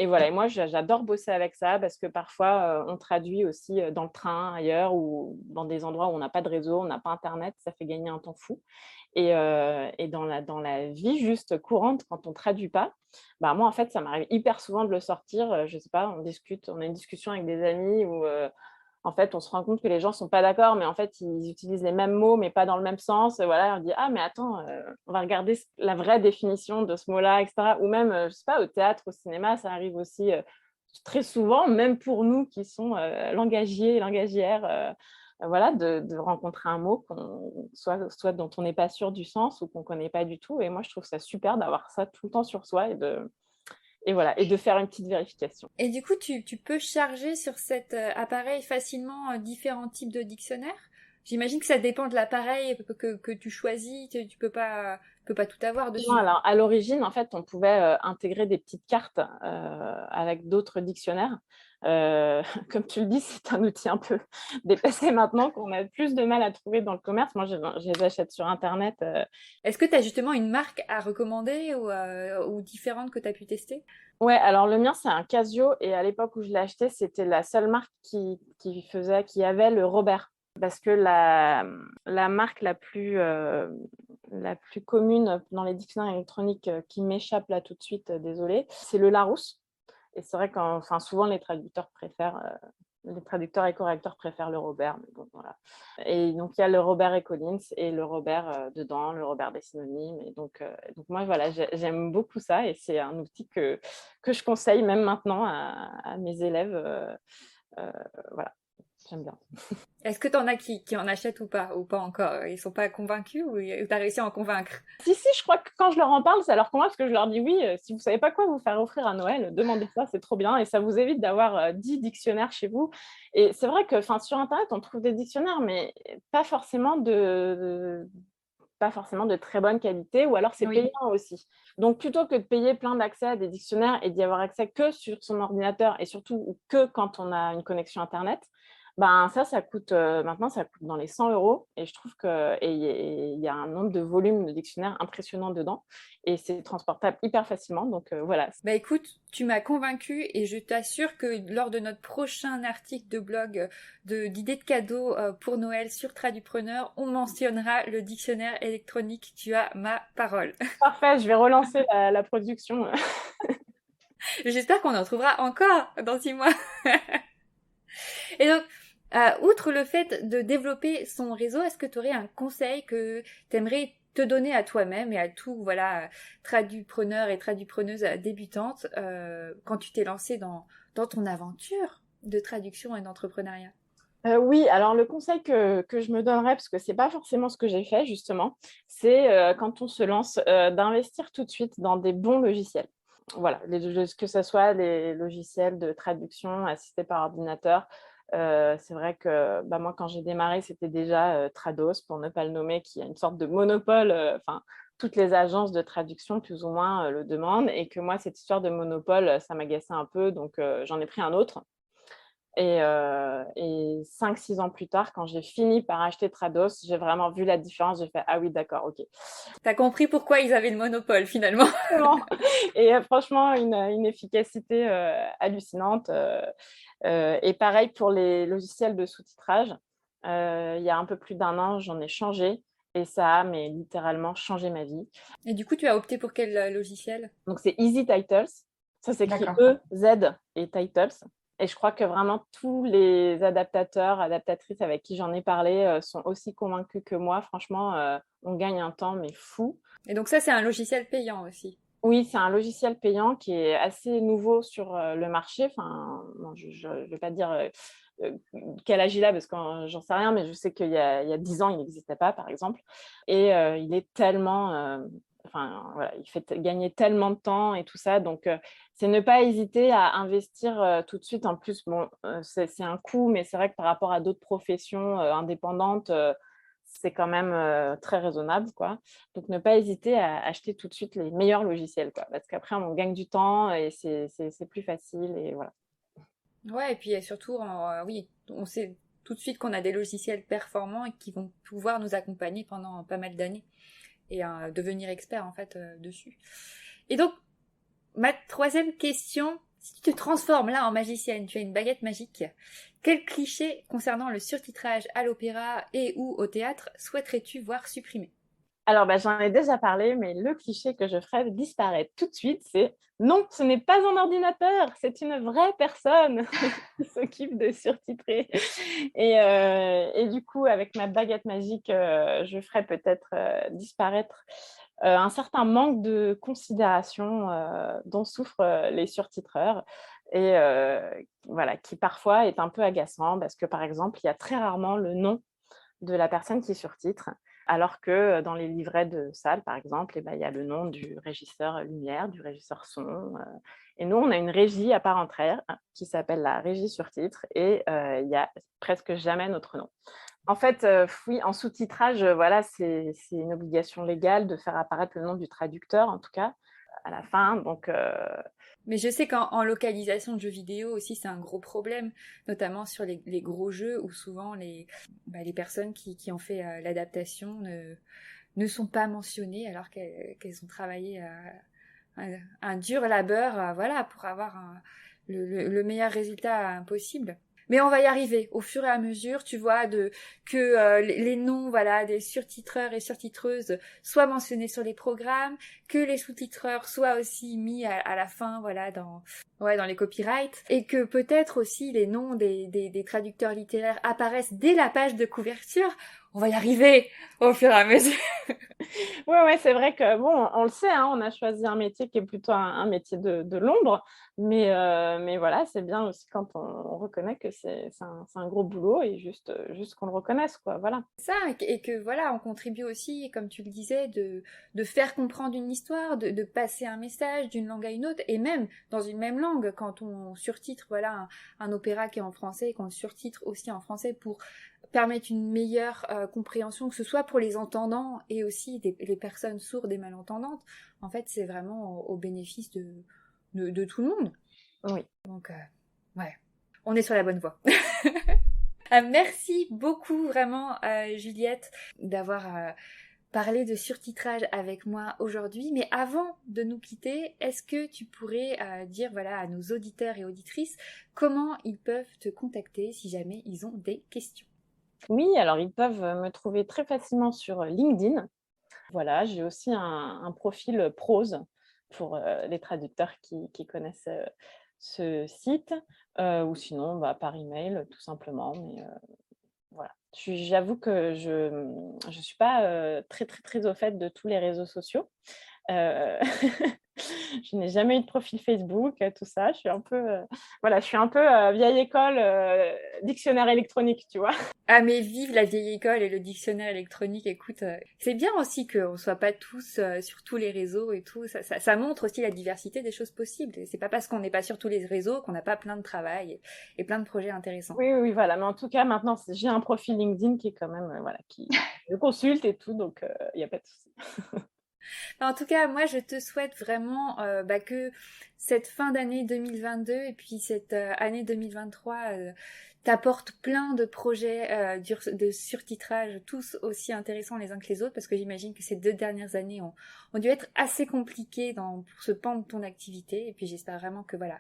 voilà, et moi j'adore bosser avec ça parce que parfois on traduit aussi dans le train, ailleurs, ou dans des endroits où on n'a pas de réseau, on n'a pas internet, ça fait gagner un temps fou. Et dans la vie juste courante, quand on ne traduit pas, bah moi en fait ça m'arrive hyper souvent de le sortir, je ne sais pas, on a une discussion avec des amis où en fait on se rend compte que les gens ne sont pas d'accord, mais en fait ils utilisent les mêmes mots mais pas dans le même sens. Voilà, on dit ah mais attends, on va regarder la vraie définition de ce mot-là, etc. Ou même, je ne sais pas, au théâtre, au cinéma, ça arrive aussi très souvent, même pour nous qui sont langagiers, langagières, voilà, de rencontrer un mot soit dont on n'est pas sûr du sens ou qu'on ne connaît pas du tout. Et moi, je trouve ça super d'avoir ça tout le temps sur soi et voilà, et de faire une petite vérification. Et du coup, tu peux charger sur cet appareil facilement différents types de dictionnaires? J'imagine que ça dépend de l'appareil que tu choisis, peux pas tout avoir Non, dessus. alors à l'origine, en fait, on pouvait intégrer des petites cartes avec d'autres dictionnaires. Comme tu le dis, c'est un outil un peu dépassé maintenant, qu'on a plus de mal à trouver dans le commerce. Moi, je les achète sur Internet. Est-ce que tu as justement une marque à recommander ou différentes que tu as pu tester? Ouais, alors le mien, c'est un Casio. Et à l'époque où je l'ai acheté, c'était la seule marque qui avait le Robert. Parce que la marque la plus commune dans les dictionnaires électroniques qui m'échappe là tout de suite, désolée, c'est le Larousse. Et c'est vrai que souvent les traducteurs et correcteurs préfèrent le Robert, mais bon, voilà. Et donc, il y a le Robert et Collins et le Robert dedans, le Robert des synonymes. Et donc moi, voilà, j'aime beaucoup ça et c'est un outil que je conseille même maintenant à mes élèves. Euh, voilà, j'aime bien. Est-ce que t'en as qui en achètent ou pas encore? Ils sont pas convaincus ou t'as réussi à en convaincre? Si, je crois que quand je leur en parle, ça leur convainc parce que je leur dis oui, si vous ne savez pas quoi vous faire offrir à Noël, demandez ça, c'est trop bien et ça vous évite d'avoir 10 dictionnaires chez vous. Et c'est vrai que sur Internet, on trouve des dictionnaires, mais pas forcément de très bonne qualité, ou alors c'est Oui. payant aussi. Donc, plutôt que de payer plein d'accès à des dictionnaires et d'y avoir accès que sur son ordinateur et surtout que quand on a une connexion Internet, ben ça coûte maintenant, ça coûte dans les 100 euros. Et je trouve qu'il y a un nombre de volumes de dictionnaires impressionnant dedans et c'est transportable hyper facilement. Donc, voilà. Bah écoute, tu m'as convaincue et je t'assure que lors de notre prochain article de blog d'idées de cadeaux pour Noël sur Tradupreneur, on mentionnera le dictionnaire électronique. Tu as ma parole. Parfait, je vais relancer la production. J'espère qu'on en trouvera encore dans 6 mois. Et donc, outre le fait de développer son réseau, est-ce que tu aurais un conseil que tu aimerais te donner à toi-même et à tout, voilà, tradupreneur et tradupreneuse débutante quand tu t'es lancé dans ton aventure de traduction et d'entrepreneuriat? Oui, alors le conseil que je me donnerais, parce que ce n'est pas forcément ce que j'ai fait justement, c'est quand on se lance, d'investir tout de suite dans des bons logiciels. Voilà, que ce soit les logiciels de traduction assistés par ordinateur. C'est vrai que moi, quand j'ai démarré, c'était déjà Trados, pour ne pas le nommer, qui a une sorte de monopole. Toutes les agences de traduction, plus ou moins, le demandent. Et que moi, cette histoire de monopole, ça m'agaçait un peu. Donc, j'en ai pris un autre. Et 5-6 ans plus tard, quand j'ai fini par acheter Trados, j'ai vraiment vu la différence. J'ai fait « Ah oui, d'accord, ok. » T'as compris pourquoi ils avaient le monopole finalement. Et franchement, une efficacité hallucinante. Et pareil pour les logiciels de sous-titrage. Il y a un peu plus d'1 an, j'en ai changé. Et ça a littéralement changé ma vie. Et du coup, tu as opté pour quel logiciel? Donc, c'est Easy Titles. Ça s'écrit D'accord. E-Z et Titles. Et je crois que vraiment tous les adaptateurs, adaptatrices avec qui j'en ai parlé sont aussi convaincus que moi. Franchement, on gagne un temps, mais fou. Et donc ça, c'est un logiciel payant aussi. Oui, c'est un logiciel payant qui est assez nouveau sur le marché. Enfin, bon, je ne vais pas dire quel âge il a parce que j'en sais rien, mais je sais qu'il y a 10 ans, il n'existait pas, par exemple. Et il est tellement... voilà, il fait gagner tellement de temps et tout ça. Donc, c'est ne pas hésiter à investir tout de suite. En plus, bon, c'est un coût, mais c'est vrai que par rapport à d'autres professions indépendantes, c'est quand même très raisonnable, quoi. Donc, ne pas hésiter à acheter tout de suite les meilleurs logiciels, quoi, parce qu'après, on gagne du temps et c'est plus facile. Et voilà. Ouais, et puis surtout, oui, on sait tout de suite qu'on a des logiciels performants et qui vont pouvoir nous accompagner pendant pas mal d'années et devenir expert en fait dessus. Et donc, ma troisième question, si tu te transformes là en magicienne, tu as une baguette magique, quel cliché concernant le surtitrage à l'opéra et ou au théâtre souhaiterais-tu voir supprimé? Alors, j'en ai déjà parlé, mais le cliché que je ferais disparaître tout de suite, c'est non, ce n'est pas un ordinateur, c'est une vraie personne qui s'occupe de surtitrer. Et du coup, avec ma baguette magique, je ferais peut-être disparaître un certain manque de considération dont souffrent les surtitreurs et voilà, qui parfois est un peu agaçant parce que, par exemple, il y a très rarement le nom de la personne qui surtitre, alors que dans les livrets de salle, par exemple, il y a le nom du régisseur lumière, du régisseur son. Et nous, on a une régie à part entière qui s'appelle la régie surtitre et il n'y a presque jamais notre nom. En fait, oui, en sous-titrage, voilà, c'est une obligation légale de faire apparaître le nom du traducteur, en tout cas, à la fin. Donc, Mais je sais qu'en localisation de jeux vidéo aussi, c'est un gros problème, notamment sur les gros jeux où souvent les personnes qui ont fait l'adaptation ne sont pas mentionnées alors qu'elles ont travaillé un dur labeur voilà, pour avoir le meilleur résultat possible. Mais on va y arriver au fur et à mesure, tu vois, que les noms, voilà, des surtitreurs et surtitreuses soient mentionnés sur les programmes, que les sous-titreurs soient aussi mis à la fin, voilà, dans les copyrights, et que peut-être aussi les noms des traducteurs littéraires apparaissent dès la page de couverture. On va y arriver au fur et à mesure. ouais, c'est vrai que, bon, on le sait, hein, on a choisi un métier qui est plutôt un métier de l'ombre, mais voilà, c'est bien aussi quand on reconnaît que c'est un gros boulot et juste qu'on le reconnaisse, quoi, voilà. Ça, et que voilà, on contribue aussi, comme tu le disais, de faire comprendre une histoire, de passer un message d'une langue à une autre, et même dans une même langue, quand on surtitre voilà un opéra qui est en français, et qu'on le surtitre aussi en français pour permettre une meilleure compréhension, que ce soit pour les entendants et aussi les personnes sourdes et malentendantes, en fait, c'est vraiment au bénéfice de tout le monde. Oui. Donc, ouais, on est sur la bonne voie. Merci beaucoup vraiment Juliette d'avoir parlé de surtitrage avec moi aujourd'hui. Mais avant de nous quitter, est-ce que tu pourrais dire voilà, à nos auditeurs et auditrices comment ils peuvent te contacter si jamais ils ont des questions? Oui, alors ils peuvent me trouver très facilement sur LinkedIn. Voilà, j'ai aussi un profil prose pour les traducteurs qui connaissent ce site, ou sinon par email tout simplement. Mais voilà. J'avoue que je suis pas très, très, très au fait de tous les réseaux sociaux. Heu, je n'ai jamais eu de profil Facebook, tout ça. Je suis un peu, voilà, je suis un peu, vieille école, dictionnaire électronique, tu vois? Ah mais vive la vieille école et le dictionnaire électronique, écoute, c'est bien aussi qu'on soit pas tous sur tous les réseaux et tout, ça montre aussi la diversité des choses possibles. C'est pas parce qu'on n'est pas sur tous les réseaux qu'on n'a pas plein de travail et plein de projets intéressants. Oui, oui, oui, voilà, mais en tout cas, maintenant, j'ai un profil LinkedIn qui est quand même, voilà, qui je consulte et tout, donc il y a pas de souci. En tout cas, moi, je te souhaite vraiment que cette fin d'année 2022 et puis cette année 2023 t'apporte plein de projets de surtitrage, tous aussi intéressants les uns que les autres, parce que j'imagine que ces 2 dernières années ont dû être assez compliquées pour ce pan de ton activité. Et puis j'espère vraiment que voilà,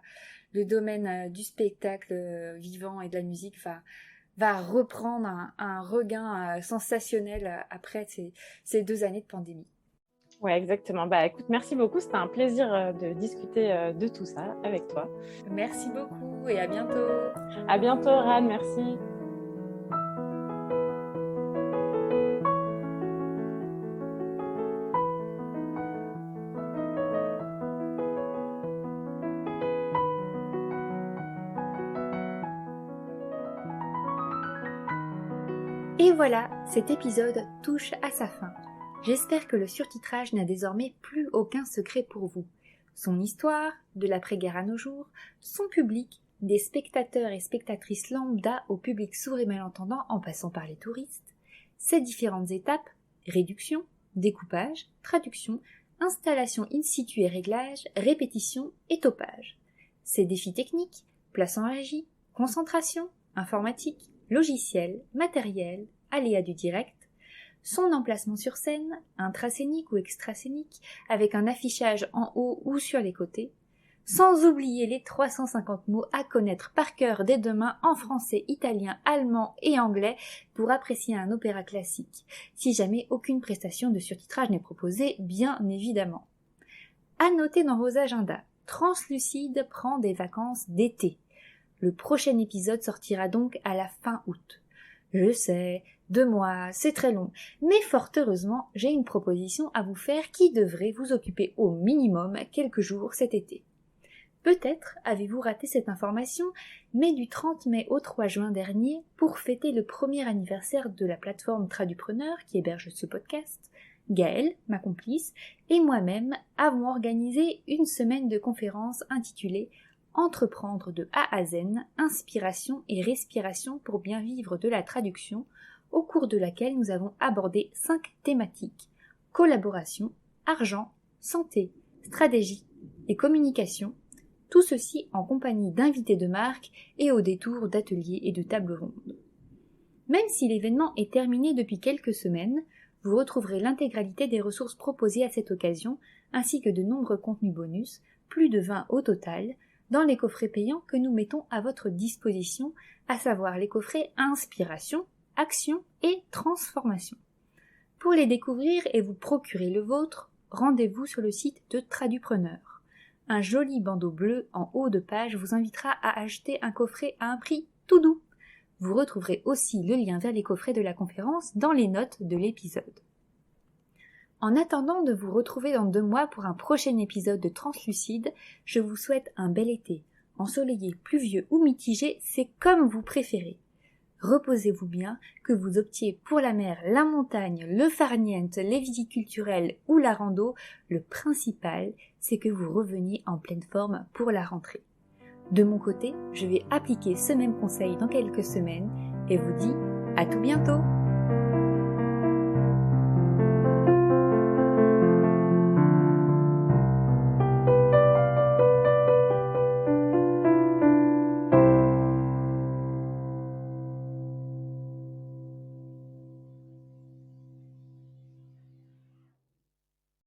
le domaine du spectacle vivant et de la musique va reprendre un regain sensationnel après ces 2 années de pandémie. Ouais, exactement. Écoute, merci beaucoup, c'était un plaisir, de discuter, de tout ça avec toi. Merci beaucoup et à bientôt. À bientôt, Ran, merci. Et voilà, cet épisode touche à sa fin. J'espère que le surtitrage n'a désormais plus aucun secret pour vous. Son histoire, de l'après-guerre à nos jours, son public, des spectateurs et spectatrices lambda au public sourd et malentendant en passant par les touristes, ses différentes étapes, réduction, découpage, traduction, installation in situ et réglage, répétition et topage. Ses défis techniques, place en régie, concentration, informatique, logiciel, matériel, aléas du direct, son emplacement sur scène, intrascénique ou extrascénique, avec un affichage en haut ou sur les côtés, sans oublier les 350 mots à connaître par cœur dès demain en français, italien, allemand et anglais pour apprécier un opéra classique, si jamais aucune prestation de surtitrage n'est proposée, bien évidemment. À noter dans vos agendas, Translucide prend des vacances d'été. Le prochain épisode sortira donc à la fin août. Je sais, 2 mois, c'est très long, mais fort heureusement, j'ai une proposition à vous faire qui devrait vous occuper au minimum quelques jours cet été. Peut-être avez-vous raté cette information, mais du 30 mai au 3 juin dernier, pour fêter le premier anniversaire de la plateforme Tradupreneur qui héberge ce podcast, Gaëlle, ma complice, et moi-même avons organisé une semaine de conférences intitulée « Entreprendre de A à Z, inspiration et respiration pour bien vivre de la traduction », au cours de laquelle nous avons abordé 5 thématiques – collaboration, argent, santé, stratégie et communication, tout ceci en compagnie d'invités de marque et au détour d'ateliers et de tables rondes. Même si l'événement est terminé depuis quelques semaines, vous retrouverez l'intégralité des ressources proposées à cette occasion, ainsi que de nombreux contenus bonus, plus de 20 au total, dans les coffrets payants que nous mettons à votre disposition, à savoir les coffrets Inspiration, Action et Transformation. Pour les découvrir et vous procurer le vôtre, rendez-vous sur le site de Tradupreneur. Un joli bandeau bleu en haut de page vous invitera à acheter un coffret à un prix tout doux. Vous retrouverez aussi le lien vers les coffrets de la conférence dans les notes de l'épisode. En attendant de vous retrouver dans 2 mois pour un prochain épisode de Translucide, je vous souhaite un bel été. Ensoleillé, pluvieux ou mitigé, c'est comme vous préférez. Reposez-vous bien, que vous optiez pour la mer, la montagne, le farniente, les visites culturelles ou la rando, le principal, c'est que vous reveniez en pleine forme pour la rentrée. De mon côté, je vais appliquer ce même conseil dans quelques semaines et vous dis à tout bientôt!